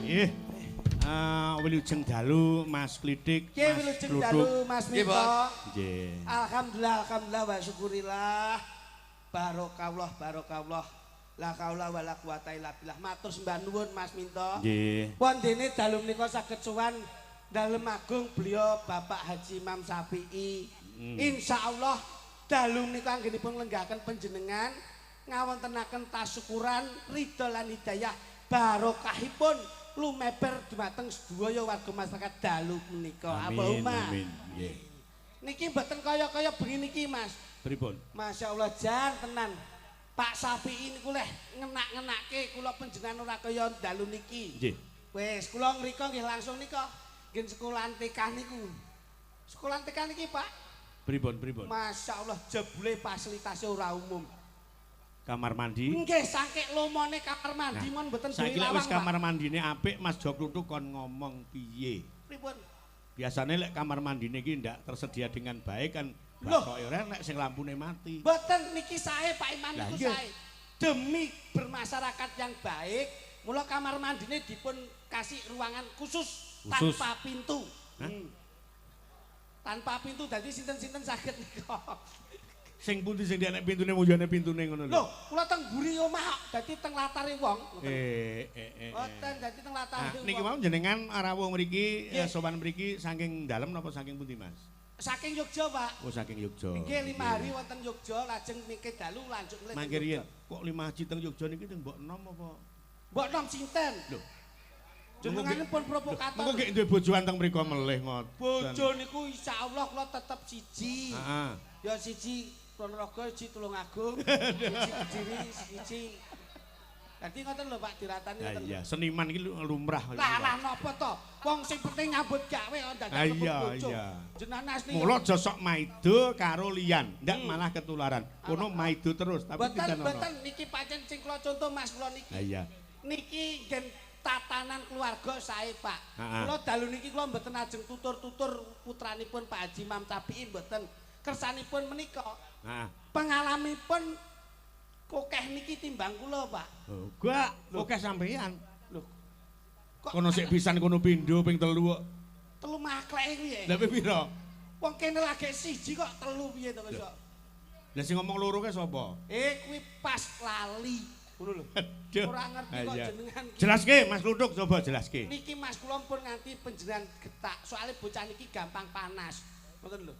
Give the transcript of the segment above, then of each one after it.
Nggih. Wilujeng dalu Mas Klidik, Nggih wilujeng dalu Mas Minto. Nggih. Alhamdulillah wa syukurillah. Barokallah. La kaula wala quwata illa billah. Matur sembah nuwun Mas Minto. Nggih. Wondene dalu menika saged sowan dalem agung beliau Bapak Haji Imam Syafi'i. Insyaallah dalu menika anggenipun lenggahaken panjenengan ngawontenaken tasyukuran ridho lan hidayah barokahipun lumeber dumateng sedaya warga masyarakat dalu menika. Allahumma. Amin. Nggih. Niki mboten kaya-kaya bengi niki Mas. Pripun? Masyaallah jan tenan. Pak Syafi'i niku leh ngenak-ngenake kula panjenengan ora kaya dalu niki. Nggih. Wis kula ngrika nggih langsung nika nggih sekolahan TK niku. Sekolahan TK niki Pak. Pripun? Masyaallah jebule fasilitasnya ora umum. Kamar mandi. Nggih saking lomone kamar mandi mon mboten duwe Saiki lek lawang. wis kamar mandine apik Mas Jo Kluthuk kon ngomong piye? Pripun? Biasanya lek kamar mandine iki ndak tersedia dengan baik kan Loh. kok ora nek sing lampune mati. Mboten niki sae Pak Imam Lah, niku iya. sae. Demi bermasyarakat yang baik, mula kamar mandine dipun kasih ruangan khusus. Tanpa pintu. Tanpa pintu dadi sinten-sinten saged nika. Sing pundi sing nek pintune mujane pintune ngono lho. Lho, kula teng mburi omah dadi teng latare wong. Mboten dadi teng latare wong. Niki mau jenengan rawuh mriki sowan mriki saking dalem napa saking pundi Mas? Saking Yogya, Pak. Oh saking Yogya. Nggih 5 hari wonten Yogya lajeng niki dalu lanjut mleh. Mangke riyen kok 5 haji teng Yogya niki teng mbok enom apa? Mbok nom sinten? Lho. Jenenganipun provokator. Mengko gek duwe bojoan teng mriku melih ngoten. Bojo niku insyaallah kula tetep siji. Heeh. Ya siji Ponorogo, siji Tulungagung, siji Kediri, siji. Dadi ngoten lho Pak diratani ngoten. Iya, seniman iki lumrah. Lah napa to? Wong sing penting nyambut gawe kok dadak bojo. Jenengan asli. Mula aja sok maido karo liyan, ndak malah ketularan. Kono maido terus tapi tidak ono. Mboten niki pancen sing kula contoh Mas kula niki. Iya. Niki gen tatanan keluarga sae Pak. Heeh. Kula dalu niki kula mboten ajeng tutur-tutur putranipun Pak Haji Imam Syafi'i mboten. Kersanipun menika. Heeh. Pengalamipun kokeh niki timbang kula, Pak. Oh, gak oke sampeyan. Lho. Kok Kono sik pisan kono pindho ping 3 kok. telu makleke piye? Lah pira? Wong kene lagi siji kok telu piye to kok. Lah sing ngomong loro ke sapa? Kuwi pas lali. Ngono lho. Aduh. Ora ngerti kok Iya. jenengan. Jelaske Mas Kluthuk coba jelaske. Niki Mas kula pun nganti panjenengan getak. Soale bocah niki gampang panas. Ngoten lho.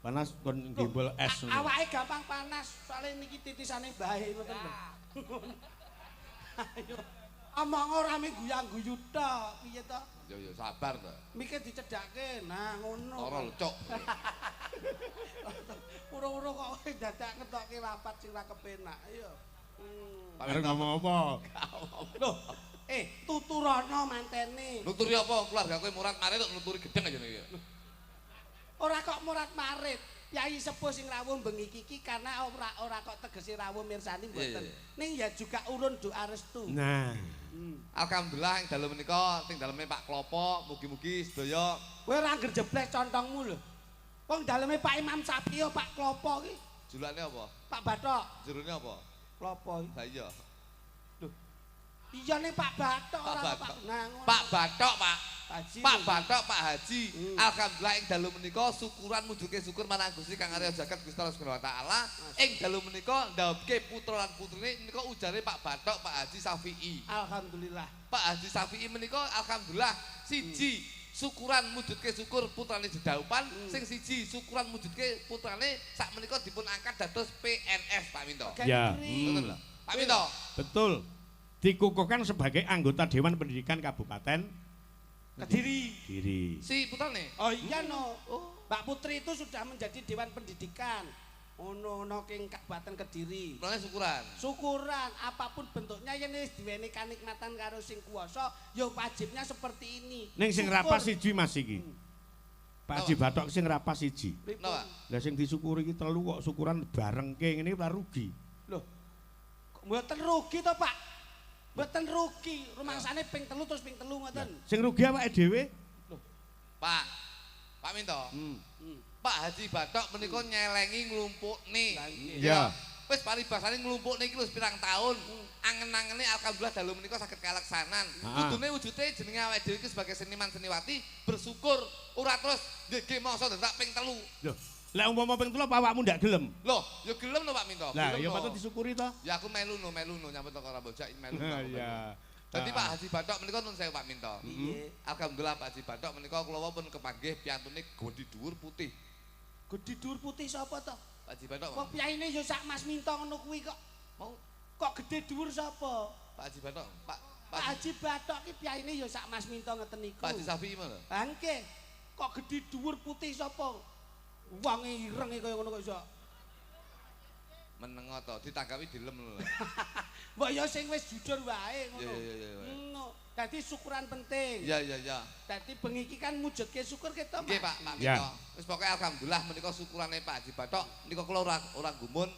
Panas kon gimbal es ngono. Awake gampang panas. Soale niki titisane bae ngoten lho. Ayo. Omong ora me guyang-guyu tok. Piye to? Ya sabar to. Mikir dicedhakke. Nah, ngono. Ora lecok. Ura-ura kok kowe dadak ngetokke lapat sing ra kepenak. Ayo. Arep ngomong apa? Loh, tuturana mantene. Nuturi apa? Keluarga kowe murat marit kok nuturi gedeng aja nih. Ora kok murat marit. Yai sepuh sing rawuh bengi iki karena ora kok tegese rawuh mirsani mboten. Ning ya juga urun doa restu. Nah, Alhamdulillah ing dalem menika ting daleme Pak Klopo, mugi-mugi sedaya Kowe ora angger jeblek contongmu lho. Wong daleme Pak Imam Syafi'i Pak Klopo iki. julane apa? Pak Bathok. Jerone apa? Klopo iki. Lah iya. Iya nih Pak Bathok ora Pak Pak. Bathok. Nah, ngono. Pak Bathok, Pak. Haji. Pak Bathok, Pak Haji. Alhamdulillah ing dalem menika syukuran mujuke syukur marang Gusti Kang Arya Jagat Gusti Allah Subhanahu wa taala. Ing dalem menika ndawuhke putra lan putrine menika ujare Pak Bathok, Pak Haji Syafi'i. Alhamdulillah. Pak Haji Syafi'i menika alhamdulillah siji syukuran mujudke syukur putrane jedaupan sing siji syukuran mujudke putrane sak menika dipun angkat dados PNS Pak Minto. ya. Ngoten lho. Pak Minto. Betul. Dikukuhkan sebagai anggota Dewan Pendidikan Kabupaten Kediri. Kediri. Si putrane. Oh iya no. Mbak Putri itu sudah menjadi Dewan Pendidikan. Ono king Kabupaten Kediri. Putrane syukuran. Syukuran apapun bentuknya yang wis diweni kanikmatan karo sing kuwasa, ya wajibnya seperti ini. Ning sing Syukur. rapas siji Mas iki. Pak Haji Bathok sing rapas siji. Napa? Lah sing disyukuri iki telu kok syukuran barengke ngene ora rugi. Loh. Mboten rugi to, Pak. Mboten rugi. Rumangsane ping 3 terus ping 3 ngoten. Sing rugi awake dhewe. Pak Minto. Pak Haji Bathok menika nyelengi nglumpukne. Ya. Wis paribasane nglumpukne iki lho pirang taun. Angen-angene alhamdulillah dalu menika saged kalaksanan. Kudune wujude jenenge awake dhewe iki sebagai seniman seniwati bersyukur ora terus nggih mongso ndak ping 3. Lho, lek umpama ping 3 apa awakmu ndak gelem? Loh, ya gelem to Pak Minto. Lah, ya patut disyukuri to. Ya aku melu no nyambut teko Rambojak melu. Iya. Dadi Pak Haji Bathok menika nuwun sewu Pak Minto. Piye? Alhamdulillah Pak Haji Bathok menika kula pun kepanggih piyantune Godi Dhuwur Putih. Gedi dhuwur putih sapa to? Pak Haji Bathok. Wong piyaine ya sak Mas Minto ngono kuwi kok. Mau Kok gede dhuwur sapa? Pak Haji Bathok, Pak Pak Haji Bathok ki piyaine ya sak Mas Minto ngeten niku. Pak Haji Safi mana? Ha nggih. Kok gede dhuwur putih sapa? Wonge ireng kaya ngono kok iso. Menengo to, ditanggapi dilem lho. Mbok ya sing wis jujur wae ngono. Iya. Ngono. Dadi syukuran penting. Iya. Dadi bengi iki kan mujudke syukur kita, Mas. Nggih Pak Ya. Minto. Wis pokoke alhamdulillah menika syukurane Pak Haji Bathok menika kula ora gumun.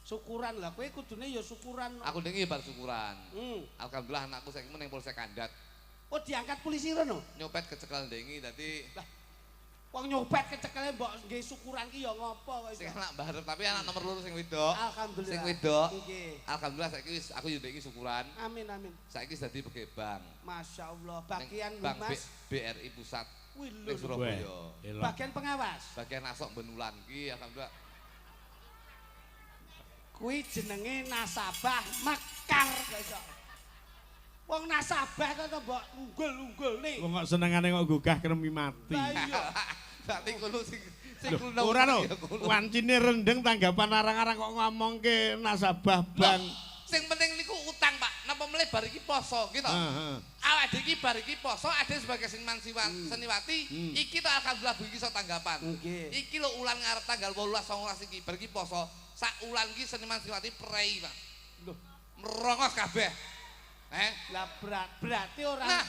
Syukuran lah kowe kudune ya syukuran. Aku dengi bar syukuran. Hmm. Alhamdulillah anakku saiki meneng Polsek Kandat. Oh diangkat polisi rono. Nyopet kecekel dengi dadi Wong nyopet kecekele mbok nggih syukuran ki ya ngopo kok sing iso. anak barep tapi anak nomor 2 sing wedok. Alhamdulillah. Sing wedok. Nggih. Alhamdulillah saiki wis aku yo ndek syukuran. Amin. Saiki wis dadi pegawai bank. Masya Allah. Bagian Bank Mas. BRI Pusat Wih ning lho. Surabaya. Bagian pengawas. Bagian asok benulan ki alhamdulillah. Kuwi jenenge nasabah mekar kok iso. Wong nasabah kok mbok unggul-unggul nih. Wong kok senengane kok gugah kremi mati. Lah iya. Berarti kulo sing Loh, ora no, wancine rendeng tanggapan arang-arang kok ngomongke nasabah bank. Sing penting niku utang, Pak. Napa melih bar iki poso gitu. Heeh. Awake iki bar iki poso ada sebagai seniman seniwati, iki to alhamdulillah iki iso tanggapan. Nggih. Iki lho ulan ngarep tanggal 18 19 iki bar iki poso. Sak ulan iki seniman seniwati prei, Pak. Loh, Merongos kabeh. lah berarti ora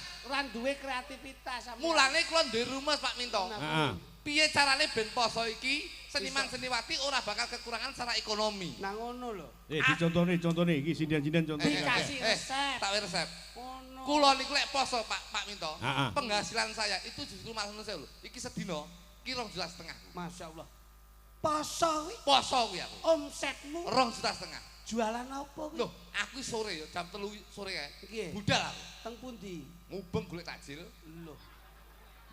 duwe kreativitas sampeyan. Mulane kula duwe rumus Pak Minto. Heeh. Piye carane ben poso iki seniman seniwati ora bakal kekurangan secara ekonomi. Nah ngono lho. Dicontone iki sindian-sindian contoh. Dikasih resep. Tak resep. Ngono. Kula niku lek poso Pak Minto, Heeh. penghasilan saya itu justru malah ngono lho. Iki sedina ki 2,5 juta. Masya Allah. Poso kuwi Poso kuwi aku. omsetmu 2,5 juta. jualan apa kuwi? Loh, aku sore ya jam 3 sore kae. Nggih. Budal aku. Teng pundi? Mubeng golek takjil. Lho.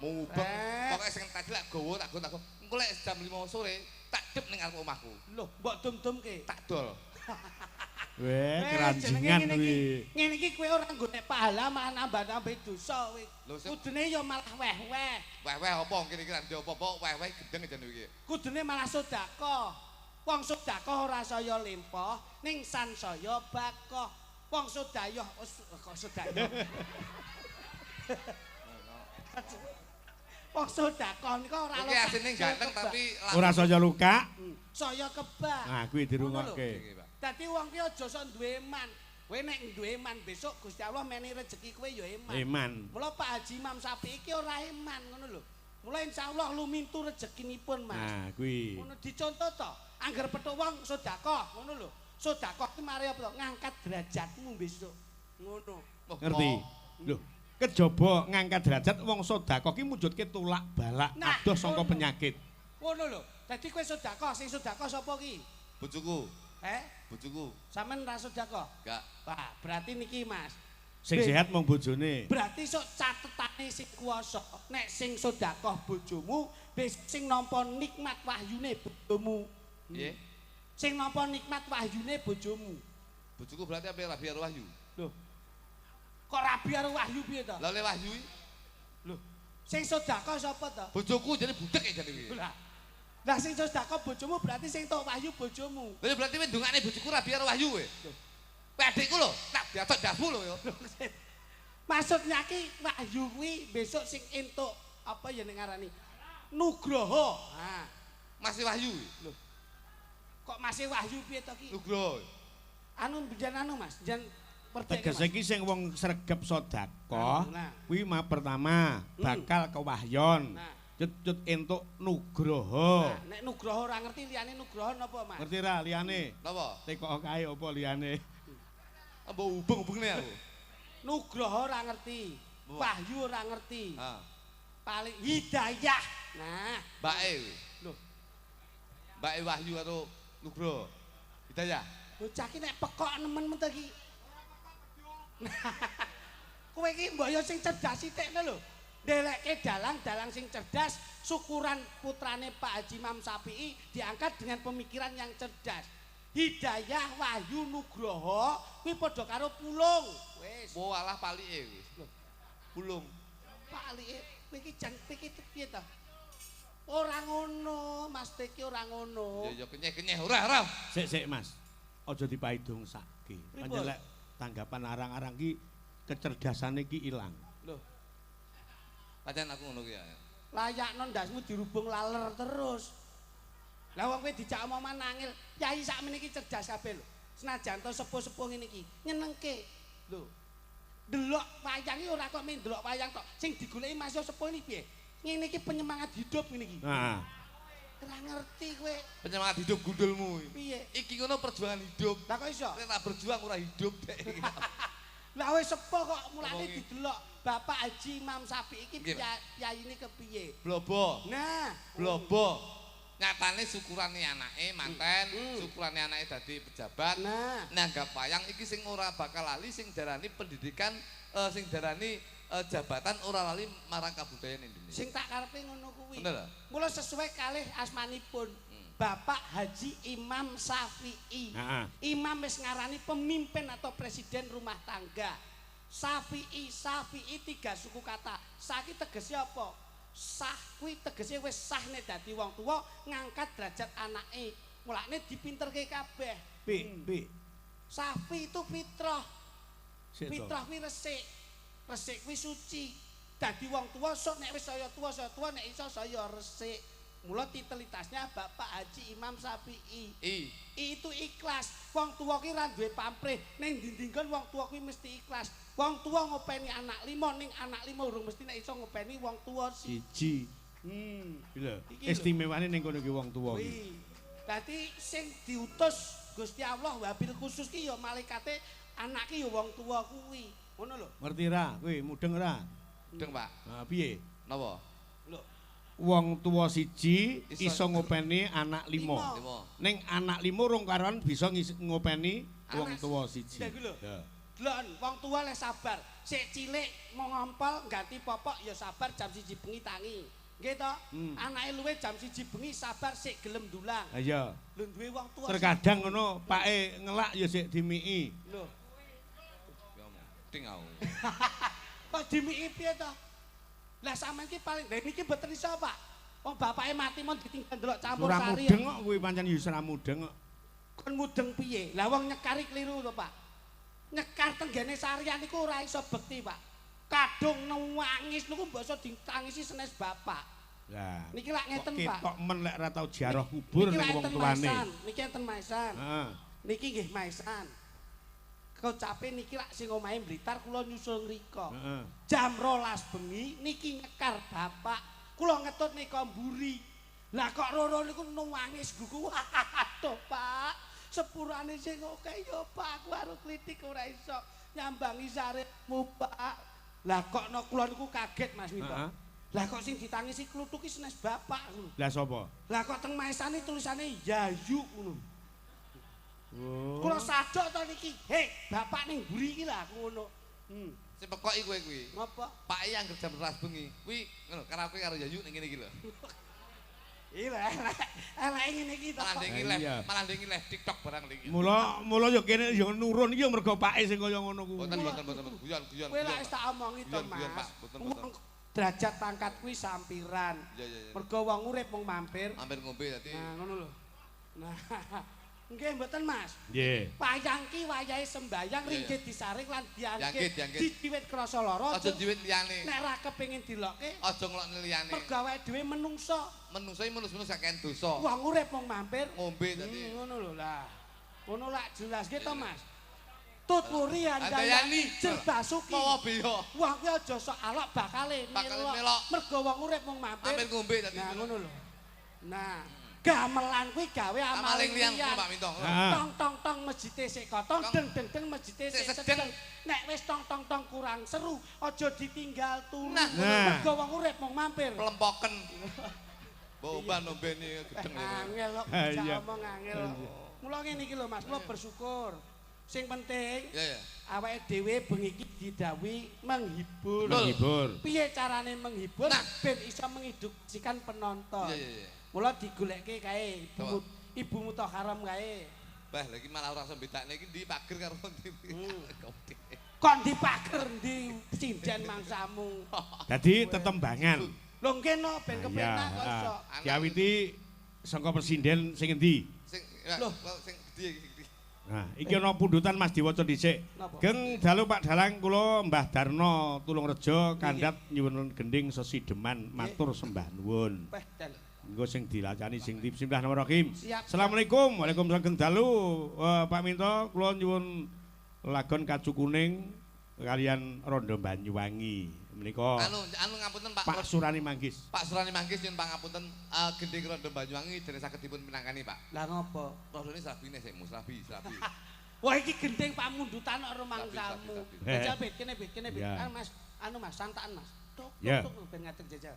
Mubeng. Eh. Pokoke sing takjil lak gowo tak go. Engko lek jam 5 sore tak dep ning arep omahku. Lho, mbok dum-dumke. Tak dol. Weh, jenenge keranjingan ngene kuwi. iki. Ngene iki kowe ora golek pahala malah nambah-nambah dosa kowe. Lho, sing- Kudune ya malah weh-weh. Weh-weh apa kira-kira ndi apa-apa weh-weh gendeng jan iki. Kudune malah sedekah. Wong sedekah ora saya limpah, ning san saya bakoh. Wong sedayah kok sedayah. Wong sedekah niku ora Iki asine ganteng tapi Ora saya luka. saya kebak. Nah, kuwi dirungokke. Iki, Pak. Dadi wong ki aja sok duwe iman. Kowe nek duwe iman besok Gusti Allah meni rezeki kowe ya iman. Iman. Mula Pak Haji Imam Sapi iki ora iman ngono lho. Mula insyaallah lumintu rezekinipun Mas. Nah, kuwi. Ngono dicontoh to. Angger petuk wong sedekah ngono lho. Sedekah ki mari apa to? Ngangkat derajatmu besok. Ngono. Oh, Ngerti? Loh, kejaba ngangkat derajat wong sedekah ki mujudke tulak balak Nah, adoh saka ngono. penyakit. Ngono lho. Dadi kowe sedekah, sing sedekah sapa ki? Bojoku, bojoku. Sampeyan ra sedekah? Enggak. Wah, berarti niki Mas. Sing sehat mung bojone. Berarti sok catetane sing kuwasa. Nek sing sedekah bojomu, sing nampa nikmat wahyune bojomu. Piye? Sing nampa nikmat wahyune bojomu. Bojoku berarti apa Rabiar Wahyu? Loh. Kok rabi karo wahyu piye to? Lah le Wahyu iki Loh. Sing sedekah sapa to? bojoku jane budek ya jane iki. Lah sing sedekah bojomu berarti sing tok wahyu bojomu. Lah berarti kowe ndongakne bojoku Rabiar Wahyu kowe. Kowe adikku lho, tak diatok dasmu lho ya. Maksudnya ki wahyu kuwi besok sing entuk apa ya ning ngarani? Nugroho. Ha. Masih Wahyu. Loh. Kok masih wahyu piye to ki? Nugroho. Anu jan anu Mas, jan Tegese iki sing wong sregep sedekah, Nah. kuwi pertama bakal kewahyon. Nah. Cut entuk nugroho. Nah, nek nugroho ora ngerti liyane nugroho napa Mas? Ngerti ra liyane? Napa? Tekok kae apa liyane? Apa hubung-hubungne aku? Nugroho ora ngerti. Wahyu ora ngerti. Ha. Paling hidayah. Nah, Mbake kuwi. Loh. Mbake Wahyu karo Nugroho. Hidayah. Bocah ki nek pekok nemen men ta ki. Kowe iki mbok yo sing cerdas sithik lho. Ndelekke dalang sing cerdas, syukuran putrane Pak Haji Imam Syafi'i diangkat dengan pemikiran yang cerdas. Hidayah, Wahyu, Nugroho kuwi padha karo pulung. Wis. Oh alah palike wis. Pulung. Palike kowe iki jan piye to? Ora ngono, Mas Teki ora ngono. Ya kenyeh-kenyeh ora. Sik Mas. Aja dipaidungsake. Pancen lek tanggapan arang-arang ki kecerdasane ki ilang. Lho, Pancen aku ngono ki ya. layakno ndasmu dirubung laler terus. Lah wong kowe dijak omongan nangil, yai sakmene iki cerdas kabeh lho. Senajan to sepuh-sepuh ngene iki, nyenengke. Lho. Delok wayang iki ora kok men delok wayang tok. Sing digoleki Mas yo sepuh iki piye? Ngene iki penyemangat hidup ngene iki. Nah, Ora ngerti kowe. Penyemangat hidup gundulmu. Piye? Iki ngono perjuangan hidup. Lah kok iso? Nek tak berjuang ora hidup dek. Lah wis sepuh kok mulane Ngomongi. didelok Bapak Haji Imam Syafi'i iki Nggih, Pak. yaine kepiye? Blobo. Nah, Blobo. Nyatane syukurane anake manten, syukurane anake dadi pejabat. Nah, Nanggap wayang iki sing ora bakal lali sing darani pendidikan sing darani jabatan ora lali marang kabudayan Indonesia. sing tak karepe ngono kuwi. Bener. Mula sesuai kalih asmanipun. Bapak Haji Imam Syafi'i. heeh. Imam wis ngarani pemimpin atau presiden rumah tangga. Syafi'i 3 suku kata. Saki tegese apa? Sah kuwi tegese wis sah nek dadi wong tuwa ngangkat derajat anake. Mulane dipinterke kabeh. Pi. Safi itu fitrah. Sik to. Fitrah kuwi resik. Resik kuwi suci. Dadi wong tuwa sok nek wis saya tuwa nek iso saya resik. Mula titelitasnya Bapak Haji Imam Syafi'i. Itu ikhlas. Wong tuwa ki ra duwe pamrih. Ning dindingkon wong tuwa kuwi mesti ikhlas. Wong tuwa ngopeni anak 5 ning anak 5 urung mesti nek iso ngopeni wong tuwa Siji. Lho, Iki lho. istimewane ning kono ki wong tuwa ki. kuwi. Dadi sing diutus Gusti Allah wabil khusus ki ya malaikate anak ki ya wong tuwa kuwi. Ngono lho. Ngerti ra? Kowe mudeng ra? Deng, Pak. Nah, piye? Napa? Lho, Wong tuwa siji iso ngopeni anak 5. Limo. Ning anak 5 rong karuan bisa ngopeni wong Anak tuwa siji. Lha kuwi lho. Ya. Delon, wong tua le sabar. Sik cilik mau ngompol ganti popok ya sabar jam 1 bengi tangi. Nggih to? Anake luwe jam 1 bengi sabar sik gelem dulang. Ha iya. Lho duwe wong tua. Terkadang ngono pake ngelak ya sik dimiki. Lho, Ting aku. kok dimiki piye to? Lah sampean ki paling lha niki mboten iso, Pak. Wong bapake mati mon ditinggal delok campur Ora sari. mudeng kok kuwi pancen ya ora mudeng kok. Kon mudeng piye? Lah wong nyekari kliru to, Pak. Nyekar tenggene sarian niku ora iso bekti, Pak. Kadung nangis niku mbok iso ditangisi senes bapak. Lah, Niki lak ngeten, Pak. ketok men lek ora tau ziarah kubur Niki ning wong enten tuane. maisan, niki enten maisan. Heeh. Niki nggih maisan. Kecape niki lak sing omahe Blitar kula nyusul ngrika. Heeh. Jam 12 bengi niki nyekar bapak. Kula ngetut nika mburi. Lah kok roro niku nangis gugu. Aduh, Pak. Sepurane sing oke ya Pak, aku arep klitik ora iso nyambangi sarepmu, Pak. Lah kok no kula niku kaget Mas Mito. Heeh. Lah kok sing ditangisi kluthuk ki senes bapak ngono. Lah sapa? Lah kok teng maesane tulisane Yayu ngono. Oh. Kula sadok to niki. Hei, bapak ning mburi iki lah ngono. Sing pekoki kowe kuwi. Ngapa? Pak E anggere jam 12 bengi. Kuwi ngono karaoke karo Yayu ning kene iki lho. Iya, elek ngene iki to. Malah Pak. ndengi live TikTok barang iki. Mula ya kene ya nurun iki ya mergo pake sing kaya ngono kuwi. Boten. Guyon. Kowe lak wis tak omongi to, Guyon, Pak. Mas. Boten. Wong derajat pangkat kuwi sampiran. Iya. Mergo wong urip mung mampir. Hampir ngombe dadi. Nah, ngono lho. Nah, nggih mboten, Mas. Nggih. Wayang ki wayahe sembayang ringgit disaring lan diangkit. Diangkit. Didiwit krasa lara. Aja diwit liyane. Nek ra kepengin dilokke, Aja ngelokne liyane. mergo awake dhewe menungso. Menungso iki menus-menus gak kene dosa. Wong urip mung mampir. Ngombe dadi. Ngono lho lah. Ngono lak jelas ge to, Mas. Tuturi Andayani. andayani jerbasuki. Mawa beyo. Wah kuwi aja sok alok bakale melok. Mergo wong urip mung mampir. Hampir ngombe dadi. Nah, ngono lho. Nah, gamelan kuwi gawe Amaling amaling liyan liyan. Pak Minto. Ah. Tong tong tong masjide sik kotong, deng deng deng masjide Sik sik sedeng. sedeng. Nek wis tong tong tong kurang seru, aja ditinggal turu. Nah. Mergo wong urip mung mampir. Pelempoken. Boban nombeni gedeng. Angel kok Ah, bisa iya. ngomong angel. Mula ngene iki lho Mas, kula bersyukur. Sing penting Ya ya. awake dhewe bengi iki didhawuhi menghibur. Menghibur. Piye carane menghibur Nah. ben iso mengedukasikan penonton. Iya iya iya. Mula digolekke kae Coba. ibumu tok haram kae. Bah lagi malah ora iso bedakne iki ndi pager karo ndi. Kok dipager ndi sinden mangsamu. Dadi tetembangan. Lho ngene ben kepenak kok iso. Diawiti saka presiden sing endi? Sing Loh. sing gede iki. Nah, iki ana pundutan Mas diwaca dhisik. Napa? Geng dalu Pak Dalang kula Mbah Darno Tulungrejo kandhat nyuwun gending sesideman matur sembah nuwun. Peh dan Engko sing dilacani sing Bismillahirrahmanirrahim. Siap. Assalamualaikum. Waalaikumsalam Geng dalu. Pak Minto kula nyuwun lagon kacu kuning kalian Rondo Banyuwangi. Menika Anu ngapunten Pak. Pak Surani Manggis. Pak Surani Manggis nyuwun pangapunten gending Rondo Banyuwangi dene saged dipun pinangkani Pak. lah ngopo? Rondone slabine sik slabi. Wah iki gendeng pamundutan karo mangsamu. Sabi. Jajal bet kene bet. Ya. Mas, anu Mas, santaan Mas. Tuk Ya. tuk ben ngadeg jajal.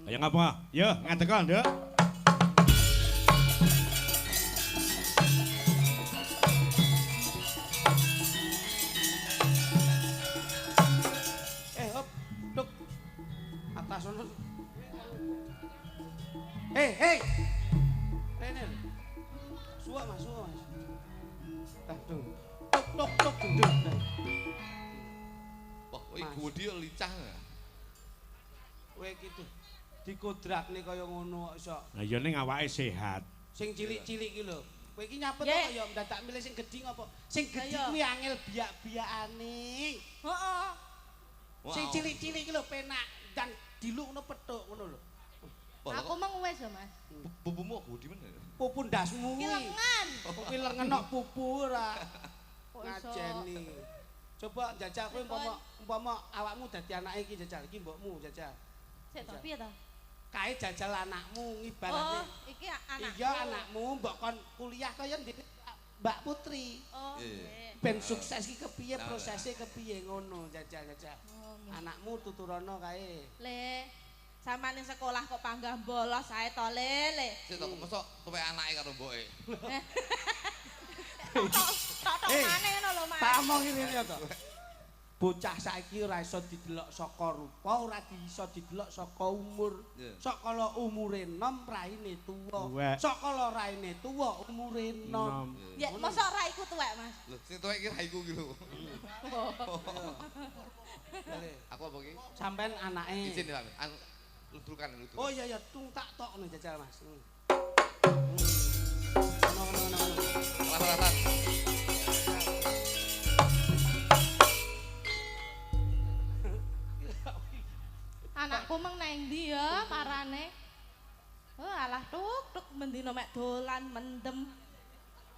Ayo ngapa? Ya, ngadeg kok, Nduk. Hop, tuk. Atas ono. Hei. Rene. Suwak Mas. Tadung. Tuk gendeng. Wah, iki gede lincah. Kowe iki tuh dikodrakne kaya ngono kok iso. Lah ya ning awake sehat. Sing cilik-cilik iki lho. Kowe iki nyapet Ye. kok ya mendadak milih sing gedhi ngopo? Sing gedhi Ayo. kuwi angel biak-biakane. Heeh. Sing cilik-cilik iki lho penak dan diluk ngono petuk ngono lho. Aku meng wis ya, Mas. Pupumu gede men. Pupu ndasmu Ki kuwi. lengan. Kuwi lengen kok pupu ora Kok iso? ngajeni. Coba jajal kowe umpama awakmu dadi anake iki jajal iki mbokmu jajal. Sik to piye to? Kae jajal anakmu Oh, ngibarate. iki anakku. Iya anakmu mbok kon kuliah kaya ndek Mbak Putri. Oh, Iya. nggih. Ben sukses iki kepiye prosesnya kepiye ngono jajal. Oh, nggih. Anakmu tuturono kae. Le, samane sekolah kok panggah bolos ae to, Le. Sik to mosok tuwek anake karo mboke. Tok Eh, maneh ngono lho, Mas. Tak omong ngene to. Bocah saiki ora iso didelok saka rupa, ora iso didelok saka umur. Iya. Sakala umure enom raine tuwa. Tuwek. Sakala raine tuwa umure enom. Ya, mosok ra iku tuwek, Mas. Lho, sing tuwek iki raiku iki lho. Aku apa iki? Sampean anake. Izin ya, anu ludrukan. Oh iya tung tak tokno jajal Mas. No. Kelas-kelasan. Anakku meng nang ndi ya marane? Oh, alah tuk mendino mek dolan mendem.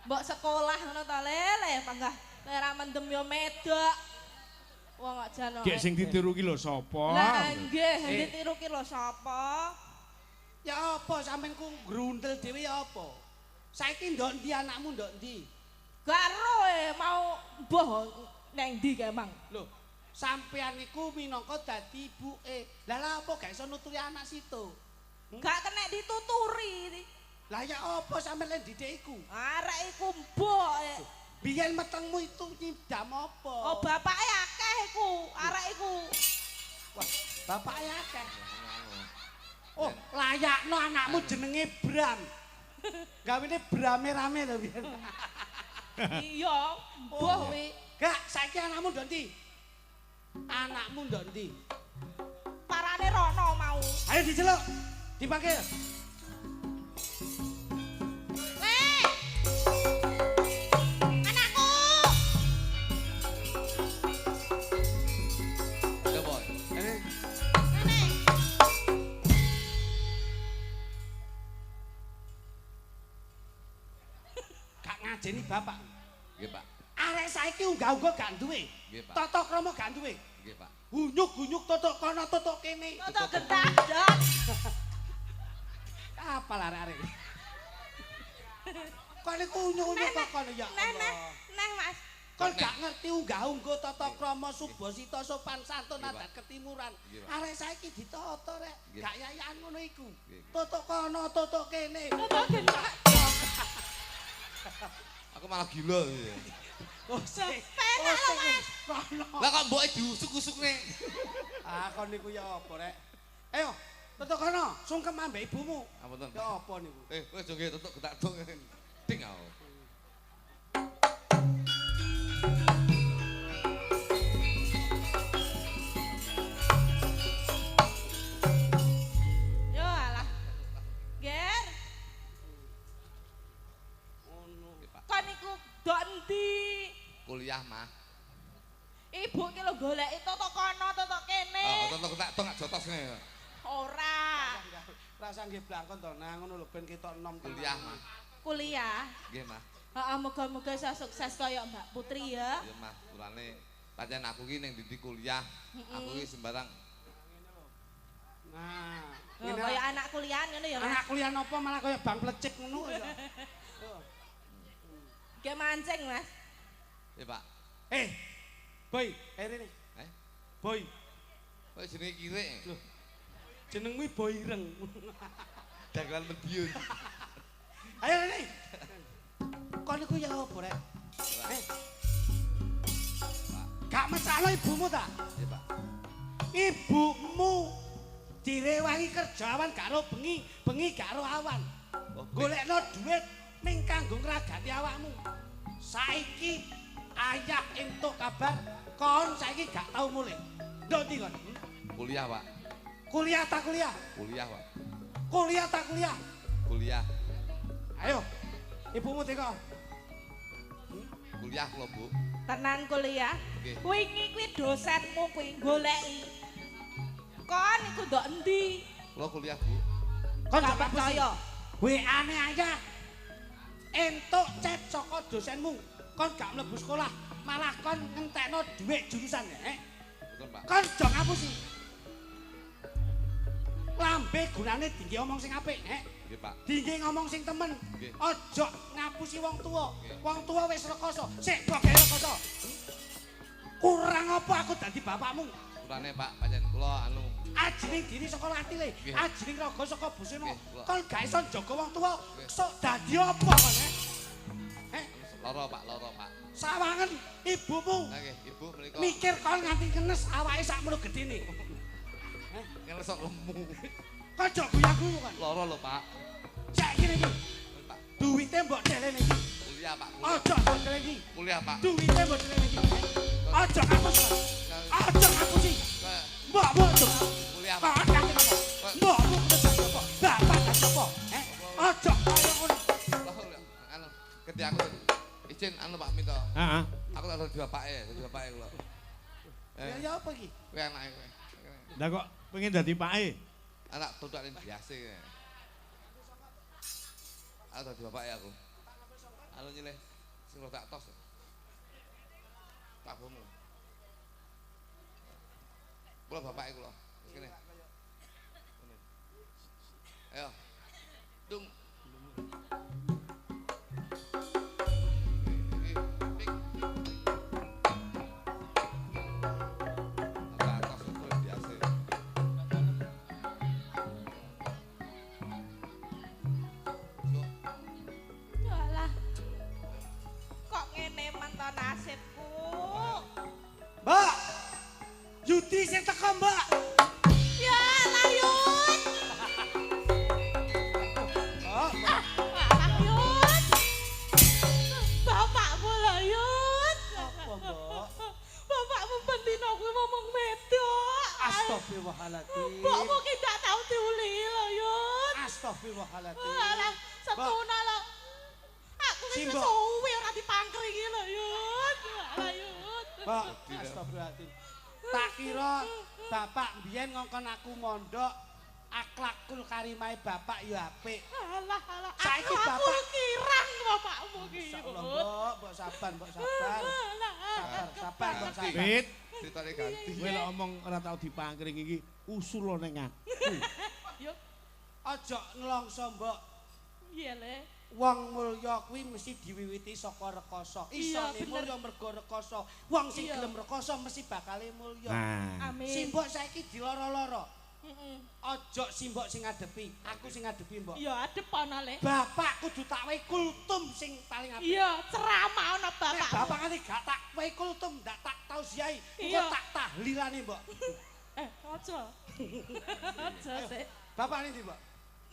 Mbok sekolah ngono to, Le. Panggah ora mendem yo medok. Wong kok jan. Gek sing ditiru ki lho sapa? Lah nggih, ditiru ki lho sapa? Ya apa sampean ku grundel dhewe ya apa? Saiki ndok ndi anakmu ndok ndi? Garo mau mbuh nang ndi kae mang? Lho, sampean iku minangka dadi ibuke. Lah apa gak iso nuturi anak situ? Gak kena dituturi. Lah ya apa sampean lek didik iku? Arek iku mbuh. Biyen metengmu itu nyidam apa? Oh, bapake akeh iku, arek iku. Wah, bapake akeh. Oh, layakno anakmu jenenge Bram. Gawene Brame rame lho biyen. Iya, mbuh kuwi. Gak, saiki anakmu ndok ndi? Anakmu ndok ndi? Parane rono mau. Ayo diceluk. Dipanggil. Le! Anakku! Ya, Boy. Ngene. Gak ngajeni bapak. Nggih, Pak. Arek saiki unggah-unggah gak duwe. Nggih, Pak. Tata krama gak duwe. Nggih, Pak. Hunyuk-hunyuk totok kono totok kene. Toto gendadan. Apa lah arek-arek? Kok niku unyuk-unyuk kok kono ya Allah. Neh, Mas. Kon gak ngerti unggah-ungguh tata krama subasita sopan santun Nggih, Pak. adat ketimuran. Nggih, Pak. Arek saiki ditata rek. Nggih. Gak yayan ngono iku. Nggih. Totok kono totok kene. Toto gendadan. Aku malah gila. Oh, sik. Penak lho, Mas. Kono. Lah kok mboke diusuk-usukne. Ah, kon niku ya apa rek? Ayo, tetok kono, sungkem ambek ibumu. Apunten. Ya apa niku? Kowe aja nggih tutuk getak dong. Ding aku. Yo alah. Ger, Ngono. kon niku dok endi? Kuliah mah. Ibu ki lho goleki toto kono, toto kene. Oh, tutuk getak dong gak jotos ngene. Ora. Rasa nggih blangkon to nang ngono lho ben ketok enom Kuliah mah. Kuliah. Nggih mah. Heeh, muga-muga iso sukses kaya Mbak Putri ya. Iya mah, urane pancen aku ki ning ndi kuliah. Aku ki sembarang Nah, Oh, kaya anak kuliahan ngono ya, Mas. anak kuliah napa malah kaya bang plecik ngono ya. Ge mancing, Mas. ya Pak. Boy, rene. Boy, Kowe jenenge Kirik. lho. Jenengmu Boy Ireng. Dagelan Medion. Ayo rene. Kon niku ya apa rek? Gak masalah ibumu ta? Ya Pak. Ibumu direwangi kerjaan karo bengi, bengi karo awan. Golekno duit ning kanggo ngragati awakmu. Saiki ayah entuk kabar kon saiki gak tau mulih. Ndok ndi kon? Kuliah, Pak. Kuliah tak kuliah? Kuliah, Pak. Kuliah tak kuliah? Kuliah. Ayo. Ibumu teko. Kuliah kula, Bu. Tenan kuliah. Nggih. Wingi kuwi dosenmu kuwi goleki. Kon iku ndok endi? Kula kuliah, Bu. Kon Gak gak percaya. WA-ne aja. Entuk chat saka dosenmu. Kon gak mlebu sekolah, malah kon ngentekno dhuwit jurusan ya. Betul, Pak. Kon aja ngapusi. Lambe gunane dingge omong sing apik, Nggih, Pak. Dingge ngomong sing temen. Nggih. Aja ngapusi wong tuwa. Nggih. Wong tuwa wis rekoso. Sik kok gawe rekoso. Kurang apa aku dadi bapakmu? Urane, Pak, pancen kula anu Ajining diri saka latile, Nggih. ajining raga saka busino. Nggih, kula. Kon gak iso jaga wong tuwa. Nggih. Sok dadi apa kon, lara, Pak, lara, Pak. Sawangen ibumu Nah, nggih, Ibu menika mikir kon nganti kenes awake sakmono gedene. ngelesok lemu. Kok aja guyu-guyu kon. Lara lho, Pak. Saiki iki Pak. duwite mbok delene iki. Kuliah, Pak. Kuliah, Aja mbok delene iki. kuliah Pak. Duwite mbok delene iki. Aja ngapus. Aja ngapusi. Mbok aja. Kuliah, Kok Pak. nganti apa? Mbok kudu apa? Bapak gak apa? Aja kaya ngono. Anu, ketika aku izin anu Pak minta. Heeh. Aku tak dadi bapake kula. Ya apa iki? Kowe anake kowe. Lah kok pengen dadi pake? Anak tutukan biasa kowe. Aku dadi bapake aku. Anu nyilih sing tak tos. Tak bomo. Kula bapake kula. Kene. Ayo. Dung. Yalah. Kok ngene manto nasibku. Mbak. Yudi sing teko, Mbak. Ya layut. Oh, Layut. Bapakmu layut. apa, Mbak? Bapakmu bendino kuwi ngomong medok. Astagfirullahaladzim. Mbokmu ki ndak tau diuli layut. Astagfirullahaladzim. Alah, sepuna lho. Aku wis Simbok. suwi ora dipangkringi layut. Layut. Mbak, astagfirullahaladzim. Tak kira bapak mbiyen ngongkon aku mondok, akhlakul karimai bapak ya apik. Alah. Saiki Aku bapak kirang bapakmu ki. insyaallah, Mbok sabar, Mbok sabar. Sabar, Mbok sabar. Pit, Ceritane ganti. kowe lek omong ora tau dipangkring iki usul lo ning aku. Yo, Aja nelongso, Mbok. iya le. Wong mulya kuwi mesti diwiwiti saka rekoso. Iya, Isone bener. mulya mergo rekoso. Wong sing Iya. gelem rekoso mesti bakale mulya. Nah, Amin. Simbok saiki diloro-loro. Ojo simbok sing ngadepi, aku sing ngadepi mbok. Iya, adep ana le. Bapak kudu tak wehi kultum sing paling apik. Iya, ceramah ana bapak. Bapak nganti gak tak wehi kultum, ndak tak tausiai, Iya. kok tak tahlilane mbok. Aja. Aja sik. Bapak ndi mbok?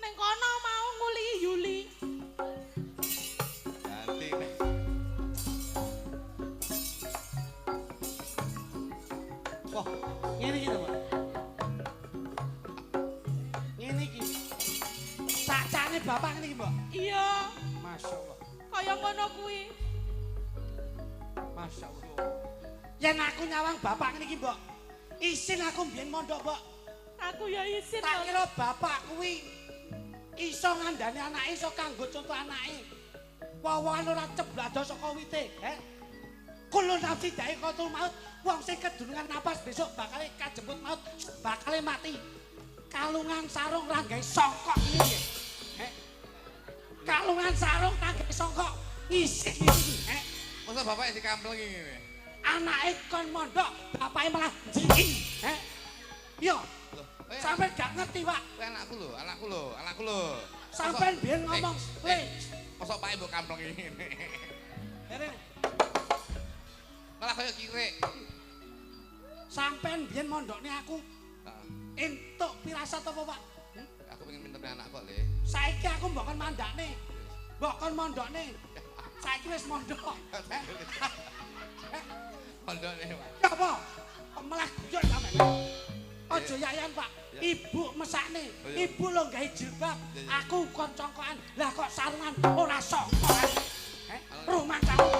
Ning kono mau nguli Yuli. Ganti nek. Wah, ngene iki to, Mbak. Ngene iki. Sacane bapak ngene iki, Mbak. Iya, Masyaallah. kaya ngono kuwi. Masyaallah. Yen aku nyawang bapak ngene iki, Mbak. Isin aku mbiyen mondok, Mbak. Aku ya isin. Tak kira bapak kuwi iso ngandani anake, iso kanggo contoh anake. Wawahan ora ceblado saka wite, Kulo nafsi dae kotul maut, wong sing kedunungan napas besok bakal kajemput maut, bakal mati. Kalungan sarung ra gawe songkok iki nggih. Kalungan sarung ra gawe songkok ngisi iki, Masa bapak dikamplengi ngene. Anake kon mondok, bapake malah jiki, Yo, sampe gak ngerti, Pak. Kuwi anakku lho. Sampeyan biyen ngomong, Mosok pake mbok kamplengi ngene. Rene, Malah kaya kirek. sampeyan biyen mondokne aku Heeh. entuk pirasat apa, Pak? Aku pengen minter anak kok, Le. Saiki aku mbok kon mandakne. Mbok kon mondokne. Saiki wis mondok. Pondokne, Pak. Ya apa? Kok malah guyon sampeyan. Aja yayan, Pak. Ibu mesakne. Ibu lho gawe jilbab. Aku kon congkokan. Lah kok sarungan ora sokokan. Rumah kamu.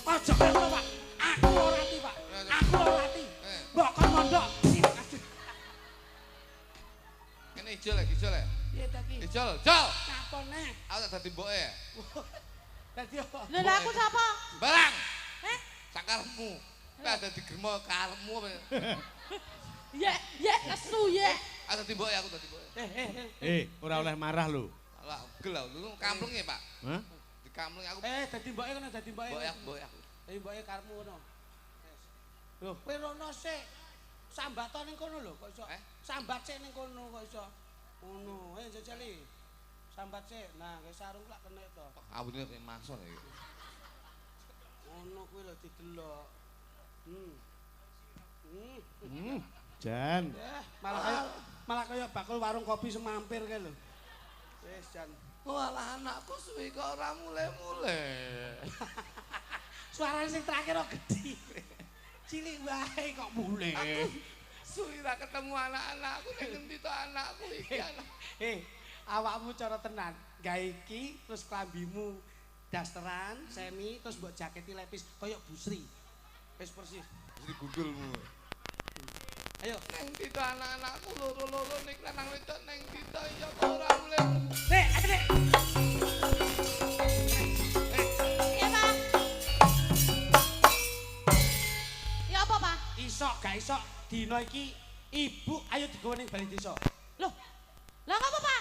Aja ngono, Pak. Aku ora ati, Pak. Aku ora ati. Mbok kon mondok. Kene ijol lagi, ijol ya. Piye ta ki? Ijol. Ngapone? Aku tak dadi mboke ya. Dadi apa? Lha aku sapa? Barang. Sakarmu. Kowe ada digermo karepmu apa? Ya, nesu ya. Aku dadi mboke, aku dadi mboke. Ora oleh marah lho. Lah, gel lho, lu kamplenge, Pak. Hah? Dikampleng aku. Dadi mboke kono, dadi mboke. Mboke aku. Dadi mboke karepmu kono. Loh, kowe rono sik. Sambato ning kono lho, kok iso. Sambat sik ning kono kok iso. Ngono, jajali. Sambat sik. Nah, kowe sarung lak kena to. Awune kaya masuk iki. Ngono kuwi lho didelok. Jan. Malah kaya bakul warung kopi semampir kae lho. Wis Jan. Walah anakku suwi kok ora mule-mule. Suarane sing terakhir kok gedhi. Cilik wae kok mule. Suwi ra ketemu anak-anakku ning endi to anakku iki anak. Awakmu cara tenan, gawe iki terus klambimu dasteran, semi terus mbok jaketi lepis kaya busri. Wis persis. Mesti gundulmu. Ayo, Neng ndi to anak-anakku loro-loro ning lanang wedok neng ndi to ya kok ora mule. Nek, Nek. Iya, Pak. Ya apa, Pak? Iso gak iso dina iki ibu ayo digawa ning bali desa. Loh. Lah ngapa, Pak?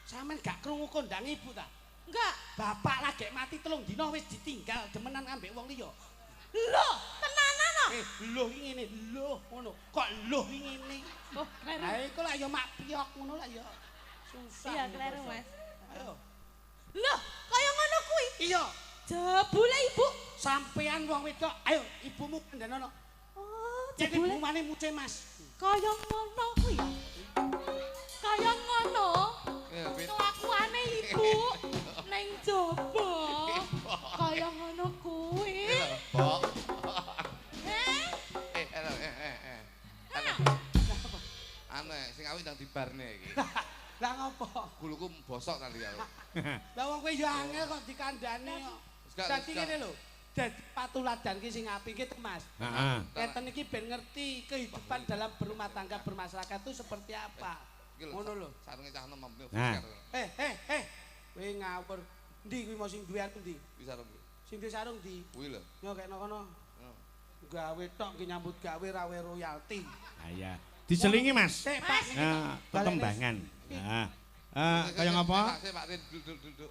Sampeyan gak krungu kondang ibu ta? Enggak. Bapak lagi mati 3 dina wis ditinggal demenan ambek wong liya. Loh, tenanan no? Loh iki ngene, loh ngono. Kok loh iki ngene? Oh, kleru. Ha iku lah ya mak piyok ngono lah ya. Susah. Iya, kleru, Mas. Ayo. Loh, kaya ngono kuwi. Iya, Jebule Ibu. sampean wong wedok, ayo ibumu kandhanono. Oh, Jadi jebule bumane muce Mas. kaya ngono kuwi. Kaya ngono. Kelakuane Ibu ning jaba. Kaya ngono kuwi. Bok. Ana. Sing awit ndang dibarne iki. Lah ngopo? Guluku bosok kali ya. Lah wong kowe yo angel kok dikandhani kok. Dadi ngene lho. Dadi patuladan ki sing apik ki Mas. Heeh. Keten iki ben ngerti kehidupan dalam berumah tangga bermasyarakat itu seperti apa. Ngono lho. Sarunge cah nom. Nah. Kowe ngawur. Ndi kuwi mau sing duwe aku ndi? Bisa rong. Sing duwe sarung ndi? Kuwi lho. Nyokekno kono. Gawe tok ki nyambut gawe rawe royalti. Ah ya. Diselingi, Mas. Sik, Pak. Nah, perkembangan. Nah. Kaya ngapa? Pak duduk.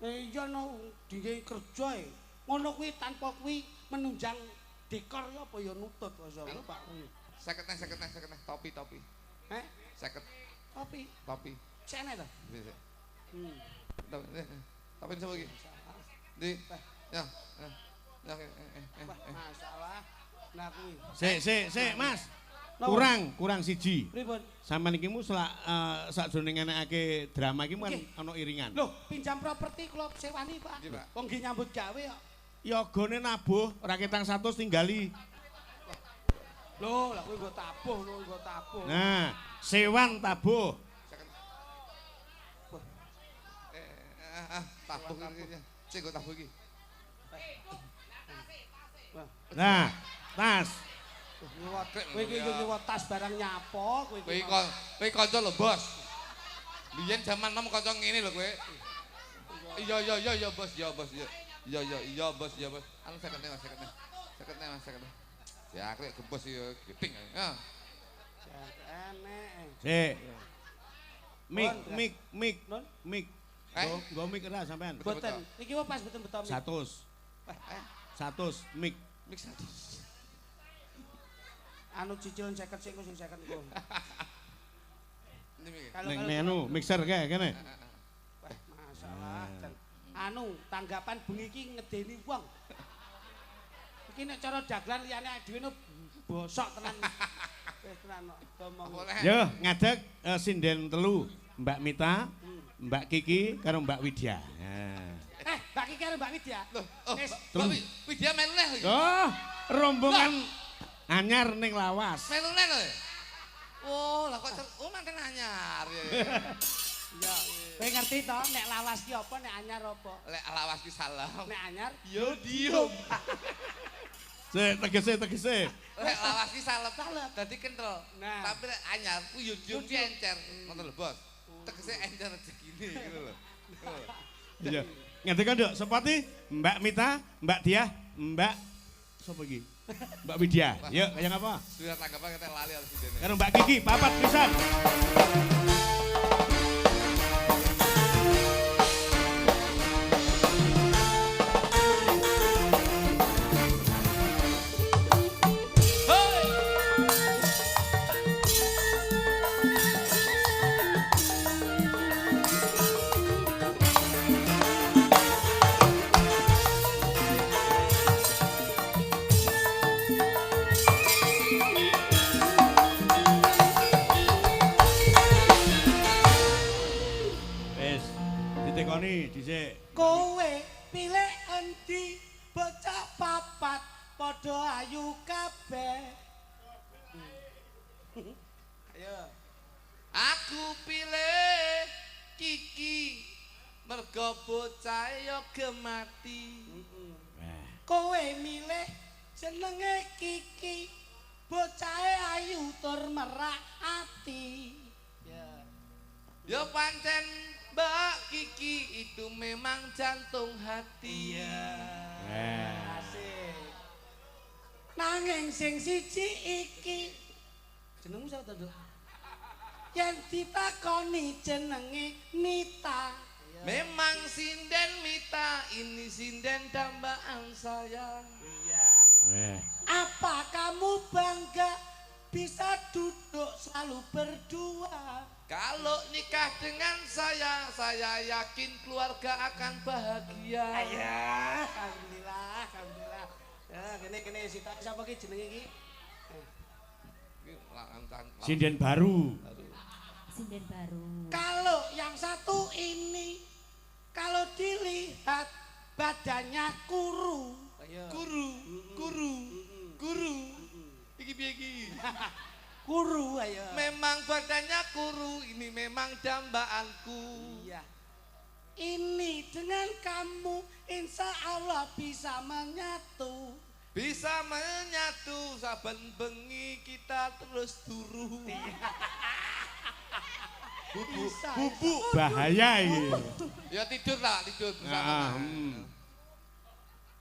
Iya no, dingge kerja e. Ngono kuwi tanpa kuwi menunjang dekor ya apa ya nutut Pak. 50 topi. 50. Topi. Topi. Sene to. Bisa. Hmm. Topi sapa iki? Ndi? Ya. Ya. Masalah. Nah kuwi. Sik, Mas. Napa? Kurang siji. Pripun? Sampeyan iki mu sakjroning ngenekake drama iki kan ana iringan. Loh, pinjam properti kula sewani, Pak. Nggih, Pak. Wong nggih nyambut gawe kok. Ya gone nabuh, ora ketang 100 tinggali. Loh, lah kuwi nggo tabuh, nggo tabuh. Nah, sewan tabuh. Tabuh iki. Sing go tabuh iki. Nah, tas. Kowe iki yo nyewot tas barang nyapo kowe iki. Kowe kanca lho, Bos. Biyen jaman nom kanca ngene lho kowe. Iya, Bos, iya, Bos, iya. Iya, Bos, iya, Bos. Anu 50 Mas, 50. 50 Mas, 50. Ya, aku ke bos yo geping. Ya. Enek. Sik. Mik. Non? Mik. Go mik ora sampean. Boten. Iki wae pas boten beto. 100. 100 mik. Mix 100. Anu cicilan 50 sing 50 niku. Ini iki. Ning anu mixer kae kene. Wah, masalah. Anu tanggapan bengi iki ngedeni wong. Iki nek cara dagelan liyane dhewe bosok tenan. Wis tenan ngomong. Yo, ngadeg sinden telu. Mbak Mita, Mbak Kiki karo Mbak Widya. Nah. Mbak Kiki karo Mbak Widya. Loh, Wis Mbak Widya melu neh iki. Oh, rombongan anyar ning lawas. Melu neh lho. Oh, lah kok manten anyar. ya. Kowe ngerti to nek lawas ki apa nek anyar apa? Lek lawas ki salam. Nek anyar Yo diem. Sik tegese. Lek lawas ki salep. Dadi kental. Nah. Tapi lek anyar ku yo diem ki encer. Ngoten lho, Bos. Tegese encer rezekine gitu lho. Iya. Ngerti kan, Dok? Sepati Mbak Mita, Mbak Diah, Mbak sapa iki? Mbak Widya. Yuk, kaya ngapa? Sudah tanggapan kita lali harus idene. Karo Mbak Kiki, papat pisan. Ditekoni dhisik. kowe pilih endi bocah papat padha ayu kabeh. Ayo. Aku pilih Kiki mergo bocah yo gemati. Kowe milih jenenge Kiki bocahe ayu tur merak ati. Ya. Yo pancen Mbak Kiki itu memang jantung hati. Asik. Nanging sing siji iki jenengmu sapa to, Dok? Yen ditakoni jenenge Mita. Memang sinden Mita, ini sinden dambaan saya. Iya. Apa kamu bangga bisa duduk selalu berdua? Kalau nikah dengan saya yakin keluarga akan bahagia. Ya, alhamdulillah, alhamdulillah. Ya, kene sita sapa ki jenenge iki? Sinden baru. Sinden baru. Kalau yang satu ini kalau dilihat badannya kuru. Guru. Iki piye iki? Kuru ayo. Memang badannya kuru, ini memang dambaanku. Iya. Ini dengan kamu insya Allah bisa menyatu. Bisa menyatu, saben bengi kita terus turu. Bisa. Bubuk bahaya iki. Ya tidur lah, tidur bersama.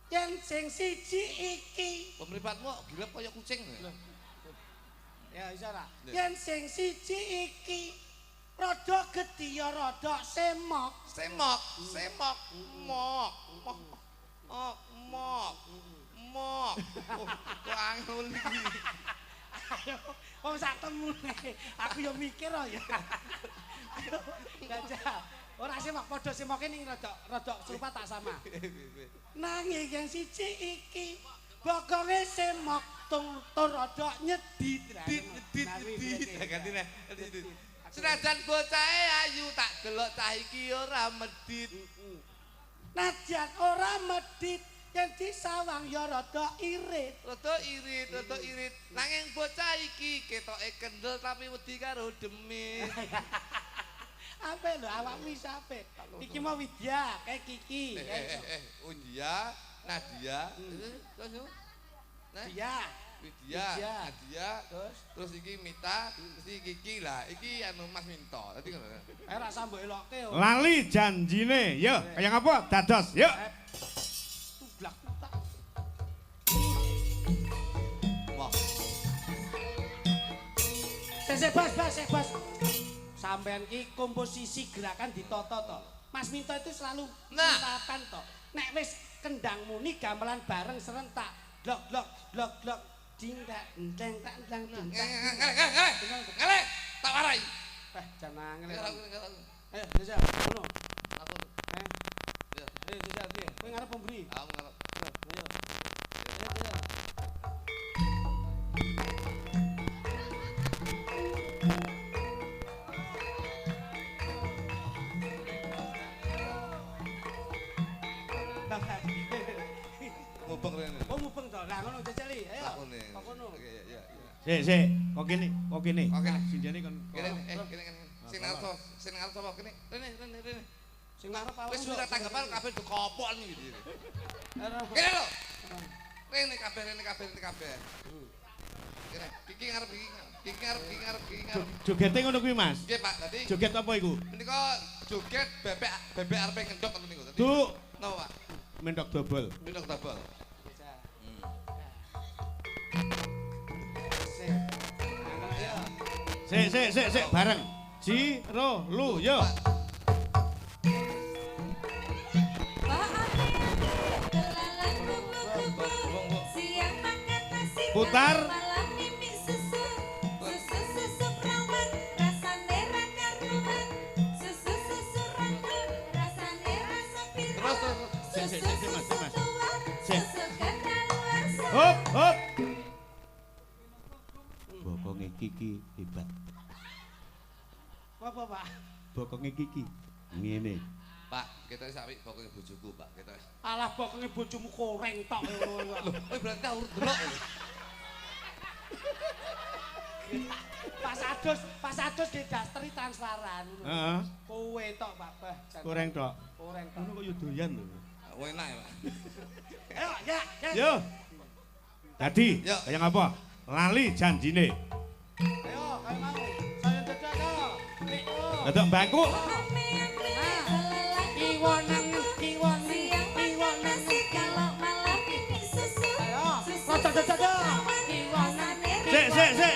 Yang sing siji iki. Pemripatmu gila kaya kucing. Ya iso ra. Yang sing siji iki rada gedhi ya rada semok. Semok. Mok. Kok angel iki. Ayo, wong sak temune. Aku yo mikir ya. Ayo, Jajal. Ora simak padha simoke ning rada serupa tak sama. Nanging yang siji iki bokonge semok tur rada nyedit. Gantine. Senajan bocahe ayu tak delok cah iki ora medit. Najan ora medit yen disawang ya rada irit. Rada irit. Nanging bocah iki ketoke kendel tapi wedi karo demit. Ape lho awakmu wis ape. Iki mau Widya, kayak Kiki. Undia, Nadia, terus Widya. Nadia, terus iki Mita, terus iki Kiki lah, iki anu Mas Minto. Dadi ngono. Ora sambok eloke yo. Lali janjine. Yo, kaya ngapa? Dados. Yuk. Tublak tak. Wah. Bas. Sampean ki komposisi gerakan ditata to. Mas Minto itu selalu menetapkan to. Nek wis kendang muni gamelan bareng serentak. Glok ding tak enteng tak enteng. Ngelek, tak warai. Jangan ngelek. Ayo, Desa, ngono. Aku. Ayo, Desa, piye? Kowe ngarep pemberi. Aku ngarep. Ayo. Mubeng rene. Oh, mubeng to. Lah ngono jajali. Ayo. Kok ngono. Iya. Sik. Kok kene. Oke. Sinjane kon. Kene. Sing ngarep sapa kene? Rene. Sing ngarep awak. Wis ora tanggapan kabeh do kopok iki. Ora. Kene lho. Rene kabeh. Kene. Kiki ngarep. Jogete ngono kuwi, Mas. Nggih, Pak. Dadi Joget apa iku? menika joget bebek arepe ngendok ngoten niku. Duk, Napa, Pak? mendok dobel. Ngendok double. Sik, bareng. Jiro, lu, yo. Putar. Sik, Mas. Sik. Hop. Bokonge Kiki hebat. Apa, Pak? Bokonge Kiki. Ngene. Pak, kita sapi pokoknya bojoku, Pak. Kita. Alah bokonge bojomu koreng tok ngono. Oh, berarti aku delok. Pas adus didasteri transparan. Heeh. Kowe tok, Pak. Koreng tok. Koreng tok. Ngono kok yo doyan lho. Enak ya, Pak. Ayo, ya. Yo. Dadi, Yo. kaya ngapa? Lali janjine. Ayo, kayak mau. Saya dadak yo. Dadak mbangku. Kiwonen. Ayo, rada dadak yo. Sik.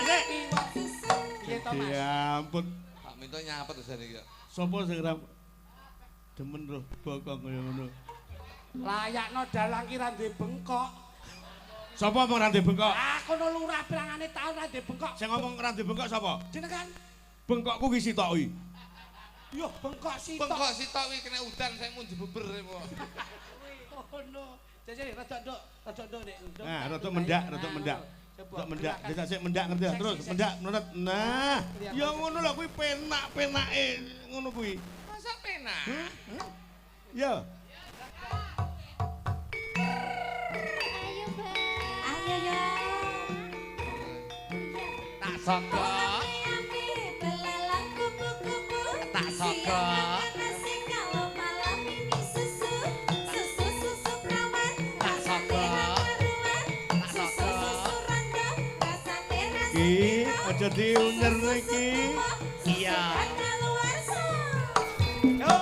Piye to, Mas? Ya ampun. Pak Minto nyapet terus iki. Sopo sing ora demen roh bokong kaya ngono. Layakno dalang ki ra duwe bengkok. Sapa mung ra ndek bengkok? Ah, kono lurah bilangane taun ra duwe bengkok. Sing ngomong ra ndek bengkok sapa? Jenengan. Bengkokku ki sitoki. Yo, bengkok sitok. Bengkok sitok wi kena udan saya mun dibeber kok. Oh no. Jadi rada nduk nek nduk. Nah, rada mendak. Desa sik mendak ngerti ya? Terus mendak menurut. Nah, ya ngono lho kuwi penak-penake ngono kuwi. Masa penak? Ya. Ayo ya. Tak saka. Tak saka. Iki aja diunyer iki. Iya. Yo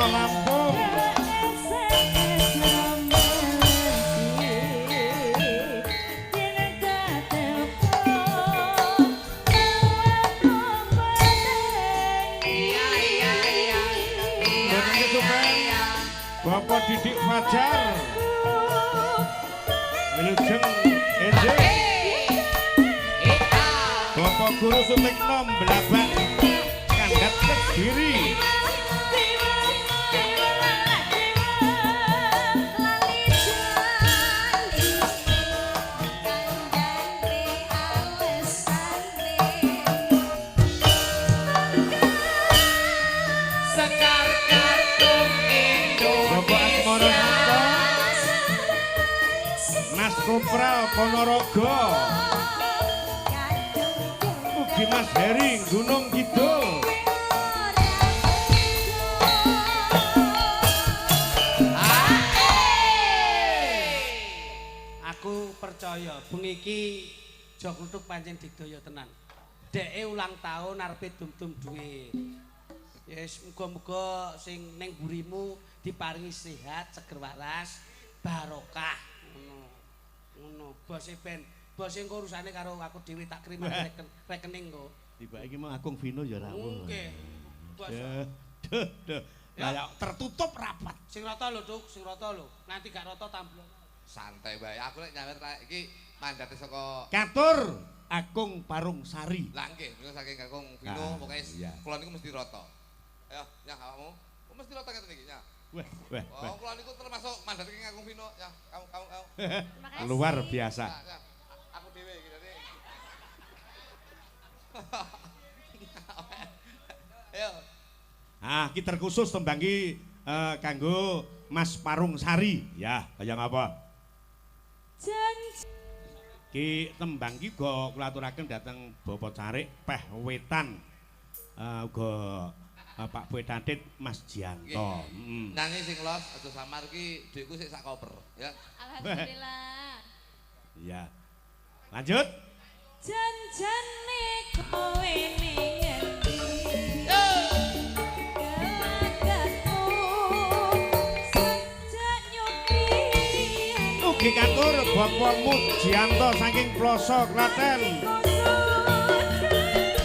Lampung. Bapak Didik Fajar Wilujeng Ende Bapak Guru Sutikno Belabak Kandat Kediri Kopral Ponorogo ugi Mas Heri Gunung Kidul aku percaya bengi iki jog kluthuk pancen digdaya tenan deke ulang tahun arepe dum-dum duit yes muga-muga sing ning burimu diparingi sehat seger waras barokah ngono bose ben bose engko urusane karo aku dhewe tak kirim rekening kok tiba iki mau Agung Vino ya ra nggih bos duh ya tertutup rapat sing rata lho Cuk sing rata lho nanti gak rata tamblok santai bae aku nek nyawer iki mandate saka Katur Agung Parung Sari lah nggih menika saking Agung Vino pokoke kula niku mesti rata ayo nyah awakmu mesti rata ngeten iki nyah wah. Oh, kula niku termasuk mandat iki Agung Vino. Ya, kamu. Luar biasa. Ya. Aku dhewe iki dadi. Ayo. Ah, ki terkhusus tembang ki kanggo Mas Parung Sari. Ya, kaya ngapa? Janji. Ki tembang ki go kula aturaken dhateng Bapak Carik Peh Wetan. Uga Pak Pedatit Mas Jianto. Nanging sing los aja samar ki dhuwitku sik sak koper, ya. Alhamdulillah. Iya. Lanjut. Janjane kowe ning endi? Ugi katur Bapak Mujianto saking Ploso Klaten.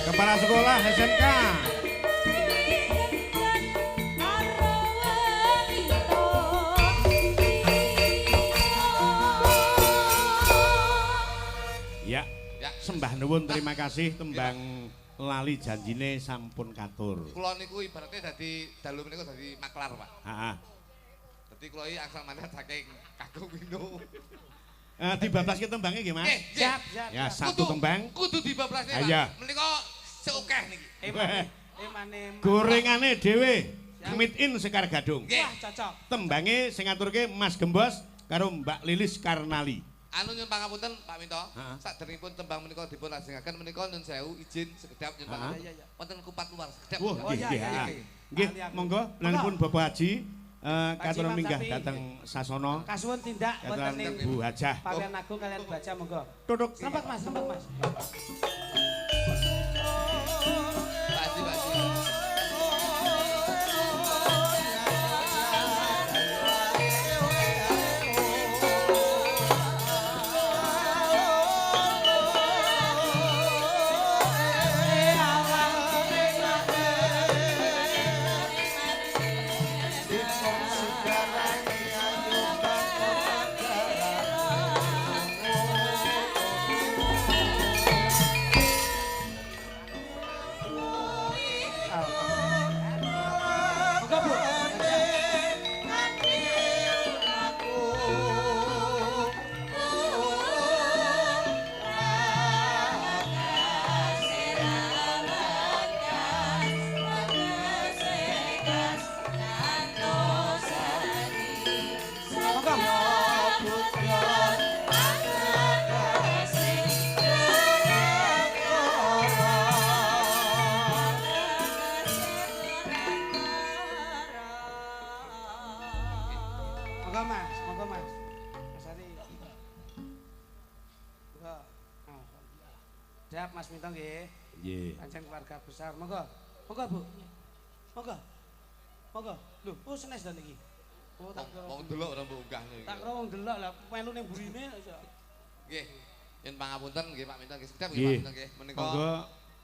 Kepala Sekolah SMK. Sembah nuwun terima kasih tembang lali janjine sampun katur. Kula niku ibaratnya dadi dalu menika dadi maklar, Pak. Heeh. Dadi kula iki asal mandat saking Agung Vino. Dibablaske tembange nggih, Mas? Siap. Ya, satu tembang. Kudu dibablasne, Pak. Iya. Menika seokeh niki. Mane gorengane dhewe. Kemitin Sekar Gadung. Wah, cocok. Tembange sing ngaturke Mas Gembos karo Mbak Lilis Karnali. Anu nyun pangapunten Pak Minto, sakderengipun tembang menika dipun lajengaken menika nyun sewu izin sekedap nyun pangapunten. Wonten kupat luar sekedap. Oh iya. Nggih, monggo lanipun Bapak Haji katur minggah dhateng sasana. Kasuwun tindak wonten ing Bu Hajah. Pawian Agung kalian baca monggo. Tutuk. Sempet Mas. Pak. Siap Mas Minto nggih. Nggih. Pancen keluarga besar. Monggo. Monggo Bu. Monggo. Monggo. Lho, oh senes dan iki. Oh tak kira. Wong delok ora mbok unggah niku. Tak kira wong delok lah melu ning burine iso. Nggih. Yen pangapunten nggih Pak Minto nggih sedap nggih Pak Minto nggih. Menika Monggo.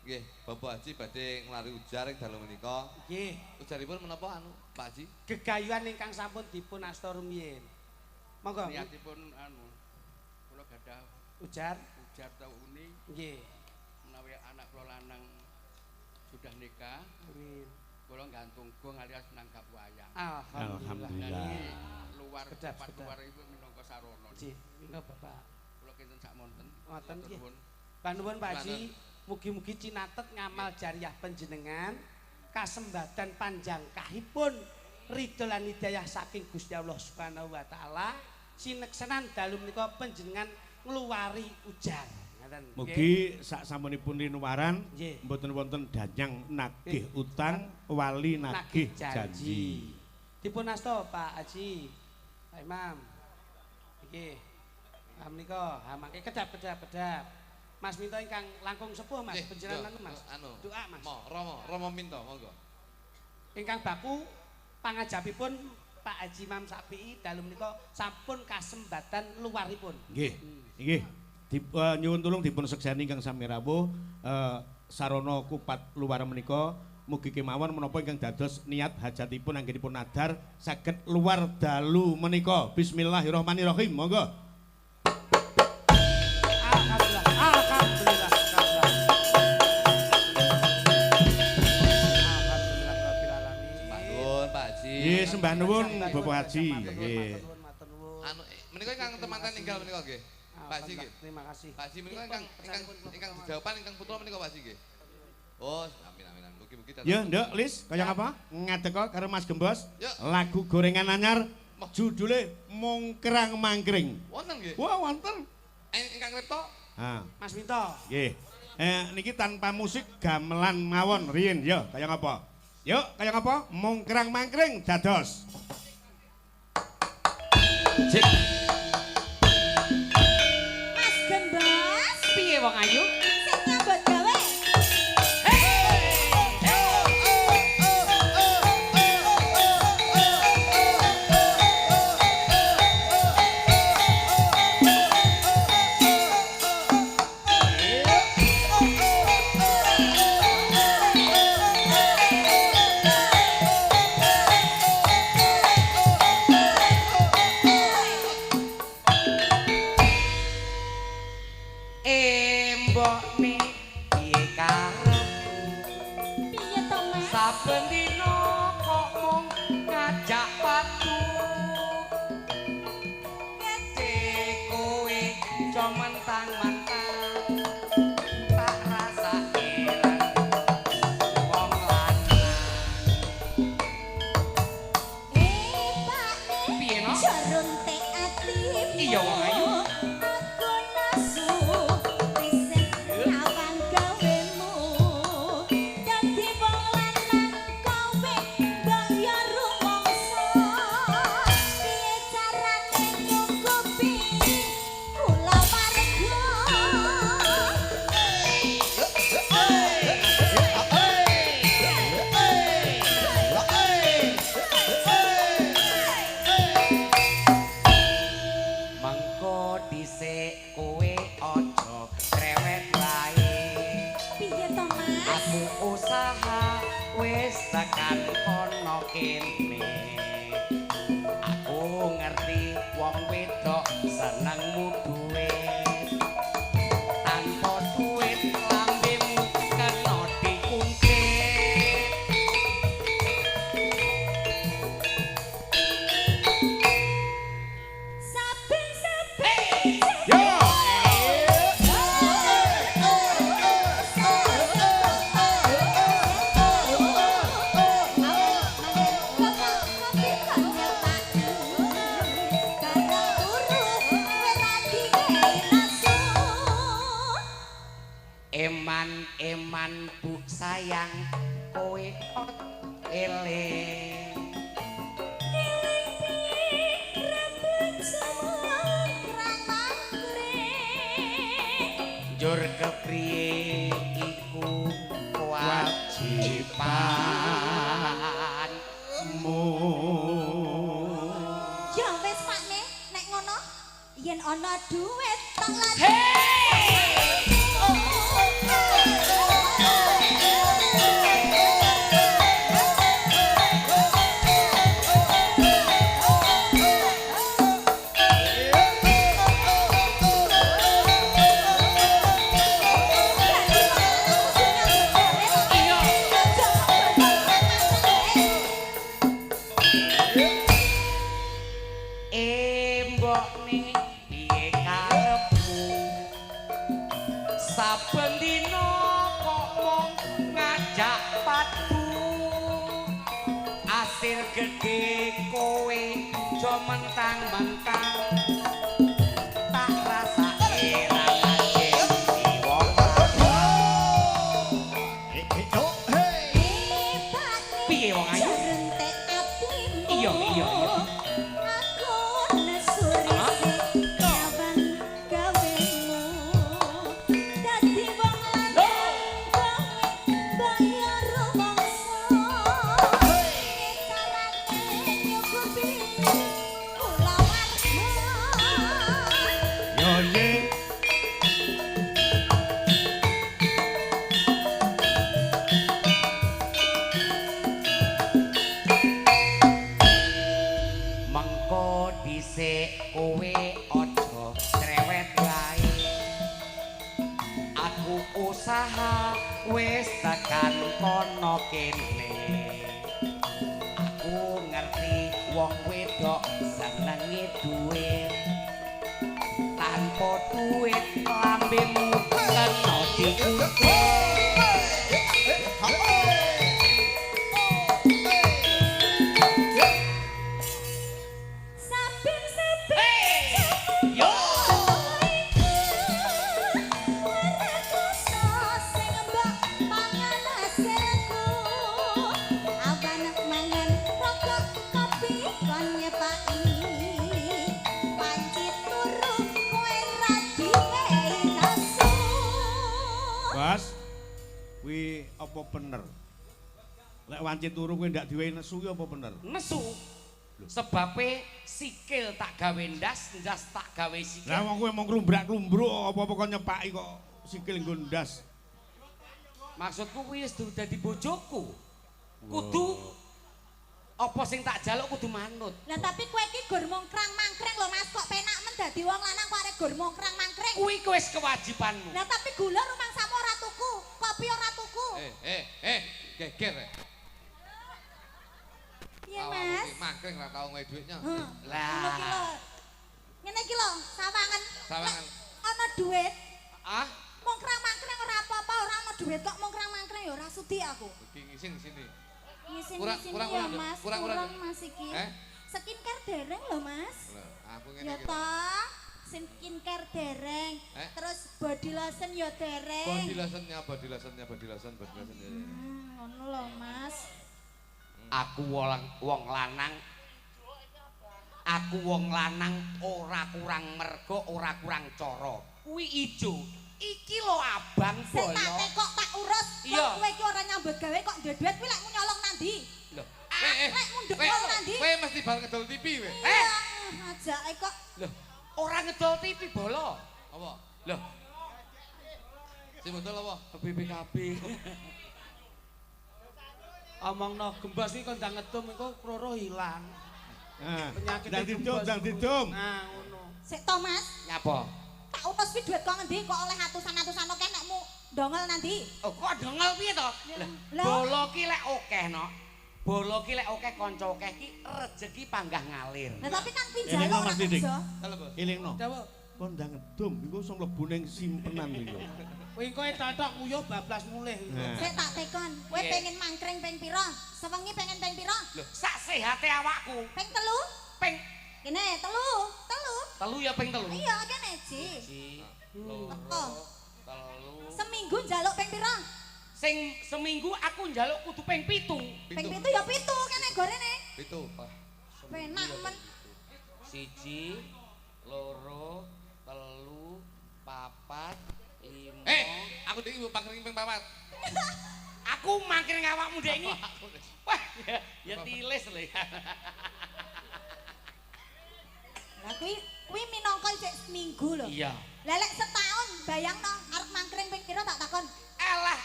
nggih Bapak Haji badhe nglari ujar ing dalu menika. Nggih. Ujaripun menapa anu Pak Haji? Gegayuhan ingkang sampun dipun asta rumiyin. Monggo. Niatipun anu kula gadah Ujar. ujar tauni Nggih. menawi anak kula lanang sudah nikah Amin. kula gantung gong alias nanggap wayang. Alhamdulillah. Alhamdulillah. Ini luar Kedap, tempat kedap. luar itu minangka sarana. Nggih, monggo Bapak. Kula kinten sakmonten. Ngoten nggih. Nuwun. Panuwun Pak Haji, mugi-mugi cinatet ngamal jariah panjenengan kasembadan panjang kahipun ridho lan hidayah saking Gusti Allah Subhanahu wa taala sineksenan dalu menika panjenengan ngluwari ujar. Ngoten. Mugi sak sampunipun rinuwaran Nggih. mboten wonten danyang nagih utang wali nagih janji. Dipun asta Pak Haji. Pak Imam. Iki. Ha menika, ha mangke kedap. Mas Minto ingkang langkung sepuh Mas, Nggih, panjenengan yo, Mas. Anu. Doa Mas. Rama Minto monggo. Ingkang baku pangajabipun Pak Haji Imam Syafi'i dalu menika sampun kasembatan luaripun. Nggih. Nggih. Nyuwun tulung dipun sekseni ingkang sami rawuh sarana kupat luar menika mugi kemawon menapa ingkang dados niat hajatipun anggenipun nadar saged luar dalu menika. Bismillahirrahmanirrahim. Monggo. Alhamdulillah. Nuwun Pak Haji. Nggih, sembah nuwun Bapak Haji. Nggih. Anu menika ingkang temanten ninggal menika nggih. Pak Haji nggih. Terima kasih. Pak Haji menika ingkang dijawaban ingkang putra menika Pak Haji nggih. Oh, amin. Mugi-mugi dados. Ya, Nduk, Lis, kaya ngapa? Ngadeka karo Mas Gembos. Yuk. Lagu gorengan anyar judule Mongkrang Mangkring. Wonten nggih. Wah, wonten. Ingkang kripto Ha, Mas Minto. nggih. Niki tanpa musik gamelan mawon riyin ya, kaya ngapa? Yuk, kaya ngapa? Mongkrang Mangkring dados. Cek. Mas Gembos, Piye wong ayu? sing nyambut gawe. Mbok ni piye karepmu? Piye to, Mas? Saben dina kok mung ngajak watu. Kete kowe aja mentang-mentang tak rasake wong lanang. Pak Piye no? Jarunte ati. Iya, wong ayu. Aku nasu risik nyawang gawemu. Dadi wong lanang kowe gaya rumangsa. Piye carane nyukupi kula warga? Mengko dhisik kowe aja krewet wae. Piye to, Mas? Aku usaha wis tekan kono kene. Aku ngerti wong wedok senengmu duit. Tanpa duit lambemu kena dikungkit. Saben-saben Yo. Eman bu sayang kowe eling. Njur kepriye iku kewajiban ana duit tak lagi. Saben dina kok mong ngajak padu asir gede kowe jo mentang-mentang tak rasa era aja si wong piye wong ayu iya iya iya Aku nesuri kawan gawemu dadi wong lanang bayar rumangsa carane nyukupi kula warga Yo ye. mengko dhisik kowe aja cerewet wae aku usaha wis tekan kono kene aku ngerti wong wedok senenge duit tanpa duit lambemu kena diukur saben-saben yo Bas. Kuwi apa bener? Lek wanci turu kuwi ndak diwehi nesu ki apa bener? nesu sebabe sikil tak gawe ndas tak gawe sikil Lah wong kowe mung klumbrak-klumbruk apa-apa kok nyepaki kok sikil nggo ndas. maksudku kuwi wis dadi bojoku kudu apa sing tak jaluk kudu manut Lah tapi kowe iki gur mongkrang-mangkreng lho Mas, kok penak men dadi wong lanang kok arek gur mongkrang-mangkreng. kuwi wis kewajibanmu Lah tapi gula rumangsamu ora tuku, kopi ora tuku. geger. Iya Mas. Mangkring ra tau nggawe duitnya. lah Ngene iki lho, sawangan. Sawangan. Lek ana duit, ah mongkrang-mangkreng ora apa-apa, ora ana duit kok mongkrang-mangkreng ya ora sudi aku. Iki ngisin sini. Ngisin-ngisin Kurang, ya kurang, Mas, kurang. kurang Mas iki. Eh? Skincare dereng lho Mas. Lah, aku ngene Ya iki. toh, skincare dereng. Eh? Terus body lotion ya dereng. Body lotion. Ngono lho Mas. aku wong lanang ora kurang mergo ora kurang cara kuwi ijo iki lho abang Sing tak boyo tekok tak urus, Iya. kok kowe iki ora nyambut gawe kok ndek duit kuwi lek mu nyolong nandi. Lho, Lek mundhek wong nandi. kowe mesti bal ngedol TV kowe. Ajake kok lho ora ngedol TV bolo Apa? lho Sing modal apa? BPKB Omongno gembos iki kon ndang ngedum engko kroro ilang. Nah, Penyakit ndang didum, ndang didum. Nah, ngono. sik to Mas, nyapa tak urus pi duit kok ngendi kok oleh atusan-atusan oke nekmu dongel nanti. oh kok dongel piye to Lah. bolo ki lek akeh no bolo ki lek akeh kanca akeh ki rejeki panggah ngalir Lah tapi kan Elingno, pinjalo ora Mas Didik. iso. Kalau bos. Elingno. Dawa. Kon ndang ngedum iku iso mlebu ning simpenan iku. Kowe kowe tatok nguyuh bablas mulih. Nah. Sik tak tekon, kowe Piye? pengen mangkring ping pira? Sewengi pengen ping pira? lho sak sehate awakku Ping telu? ping Kene telu. telu ya ping telu Iya, kene ji. siji Oh. loro telu Seminggu njaluk ping pira? sing seminggu aku njaluk kudu ping 7 Ping pitu ya pitu kene gorene. Itu. Penak men. siji loro telu papat lima Aku dek ibu pangkring ping papat. aku mangkir ngawakmu dek ini wah ya tilis lho ya Lah kuwi minangka isih minggu lho. Iya. Lelek setahun bayangno arep mangkring ping pira tak takon. Alah.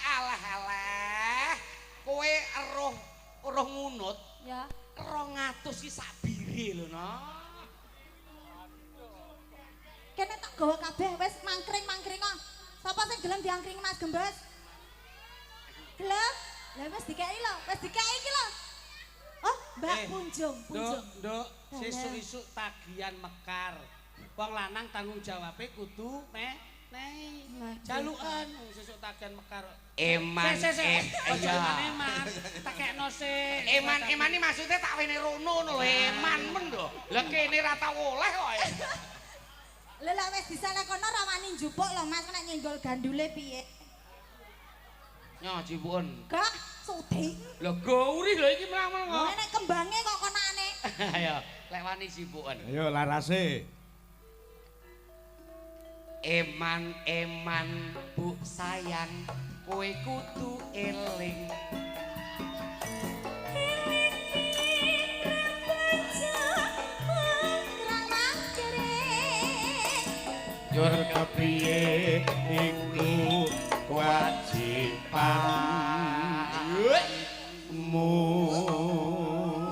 Kowe eruh ngunut. Ya. 200 ki sak bire lho, no. Kene tak gawa kabeh wis mangkring kok. Sapa sing gelem diangkring Mas Gembes? Gelem? Lah wis dikeki lho, wis dikeki iki lho. Oh, Mbak Punjung. Nduk, sesuk-esuk tagihan mekar. Wong lanang tanggung jawabe kudu nehi. Jalukan sesuk tagihan mekar. Eman. Iya. Eman. Tak kekno sik. Eman iki maksudnya tak wene rono lho, eman men lho. Lah kene ra tau oleh kok. Lha lek wis diseleh kono ra wani njupuk lho Mas nek nyenggol gandule piye? Nyo jipun. Gak sudi. Lho gauri lho iki menang kok. Nek kembange kok konane. Ayo, lek wani sibuken. Ayo larase. Eman Bu sayang, kowe kudu eling. Jur kepriye iku kewajibanmu.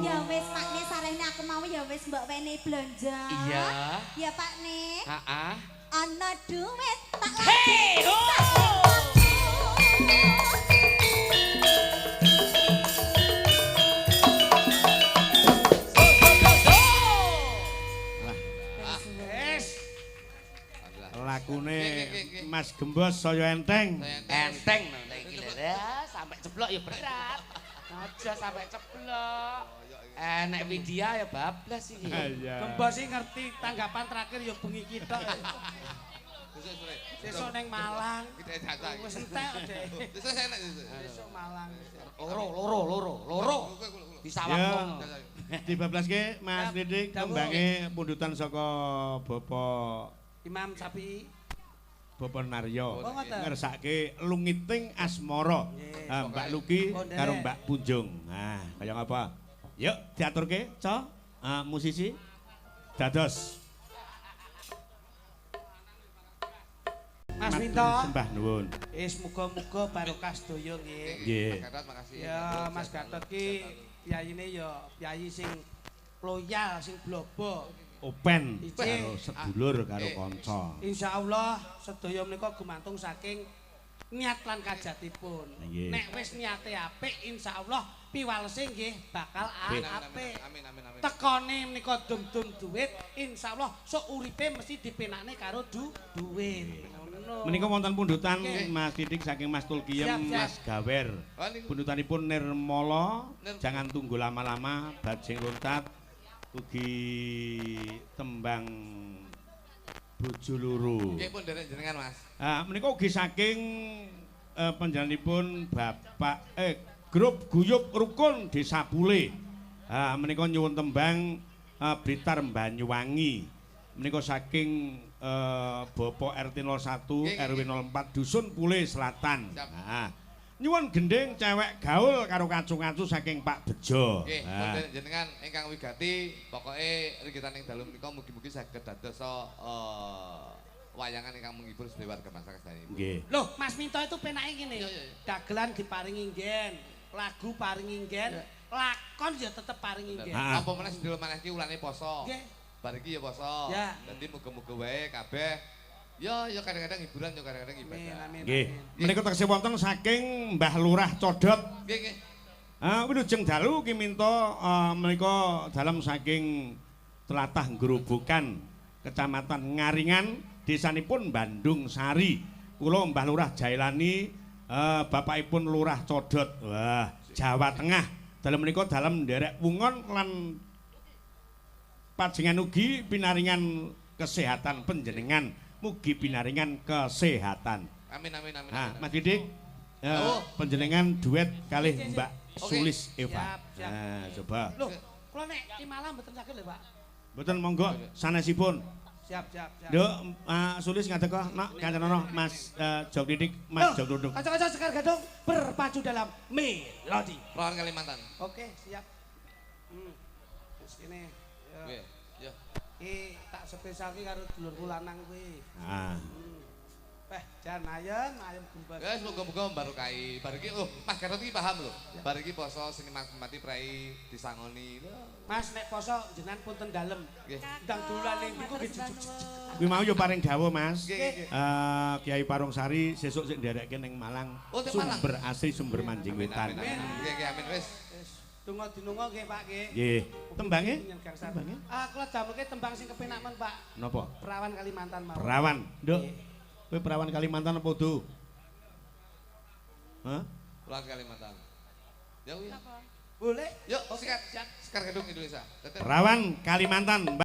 Ya wis Pakne sarene aku mau ya wis mbok wene blanja. Iya. Ya Pakne. Heeh. Ana duit tak Hey, ho! Lakune Mas Gembos saya enteng. Enteng lho nek iki lho. Sampai ceblok ya berat. Aja sampai ceblok. Nek Widya ya bablas iki. Gembos iki ngerti tanggapan terakhir ya bengi kita. Sesuk ning Malang. Wis entek deh. Sesuk Malang. Loro. Disawang. Dibablaske Mas Didik tembange pundutan saka Bapak Imam Sapi. Bapak Naryo. Oh, ngoten. Ngersake lungiting asmara. Mbak Luki karo Mbak Punjung. Nah, kaya ngapa? Yuk diaturke, Co. Musisi dados. Mas Minto. Sembah nuwun. Muga-muga barokah sedaya nggih. Nggih. Makasih. Ya Mas Gatot ki piyayine ya piyayi sing loyal, sing blobo. Open Iji. karo sedulur karo kanca. Insyaallah sedaya menika gumantung saking niat lan kajatipun. Nggih. Nek wis niate apik insyaallah piwalese nggih bakal apik. Amin. Tekone menika dum-dum duit insyaallah sok uripe mesti dipenakne karo duit. Ngono. Menika wonten pundutan Nggih. Mas Didik saking Mas Tulkiem, Siap. Mas Gawer. Pundutanipun Nirmala, jangan tunggu lama-lama, bajing loncat, ugi tembang bojo loro. Nggih pun derek jenengan Mas. Menika ugi saking panjenenganipun Bapak grup guyub rukun Desa Pule. Menika nyuwun tembang Blitar Banyuwangi. Menika saking Bapak RT 01 RW 04 Dusun Pule Selatan. Nyuwun gending cewek gaul karo kacu-kacu saking Pak Bejo. Nggih, pun jenengan ingkang wigati, pokoke rigitaning dalu menika mugi-mugi saged dados wayangan ingkang menghibur sedaya warga masyarakat ini. Nggih. Loh, Mas Minto itu penake ngene. Dagelan diparingi nggen, lagu paringi nggen, lakon ya tetep paringi nggen. Apa meneh sing dulu maneh iki ulane poso. Nggih. Bar iki ya poso. Ya. Dadi muga-muga wae kabeh ya kadang-kadang hiburan, ya kadang-kadang ibadah. Amin. Nggih. Menika taksih wonten saking Mbah Lurah Codot. Nggih. Wilujeng dalu ki minta menika dalam saking tlatah Grobogan, Kecamatan Ngaringan, desanipun Bandung Sari. Kula Mbah Lurah Jailani, bapakipun Lurah Codot. Wah, Jawa Tengah. Dalem menika dalem nderek wungon lan panjenengan ugi pinaringan kesehatan panjenengan. Mugi pinaringan kesehatan. Amin. Mas Didik, panjenengan duet kalih Mbak Sulis Eva. Siap. Nah, coba. Loh, kula nek ki malam mboten saged lho, Pak. Mboten monggo sanesipun. Siap. Nduk, Sulis ngadeg kok, Nak, kancanono Mas Jog Didik, Mas Jog Duduk. Kanca-kanca Sekar Gadung berpacu dalam melodi. Lawan Kalimantan. Oke, siap. Terus ini. Nggih. Ya. Tak spesial ki karo dulurku lanang kuwi. Ah. Jan ayem gembes. Wes muga-muga barokai. Bar iki Mas Garot iki paham lho. Bar iki poso sing mati prei disangoni. Mas nek poso jenengan punten dalem. Nggih. Ndang dolan ning niku nggih jujuk. Kuwi mau yo paring dawuh, Mas. Nggih. Kiai Parungsari sesuk sik nderekke ning Malang. Oh, ning Malang. Sumber asli sumber Manjing Wetan. Nggih, amin wis. Donga dinunga nggih Pak nggih. Nggih. Tembange? Tembange? Kula damelke tembang sing kepenak men Pak. Napa? Perawan Kalimantan mawon. Perawan. Nduk. Kowe perawan Kalimantan apa do? Hah? Pulang Kalimantan. Ya kuwi. Boleh? Yuk, sikat. Sekar gedung Indonesia. Perawan Kalimantan.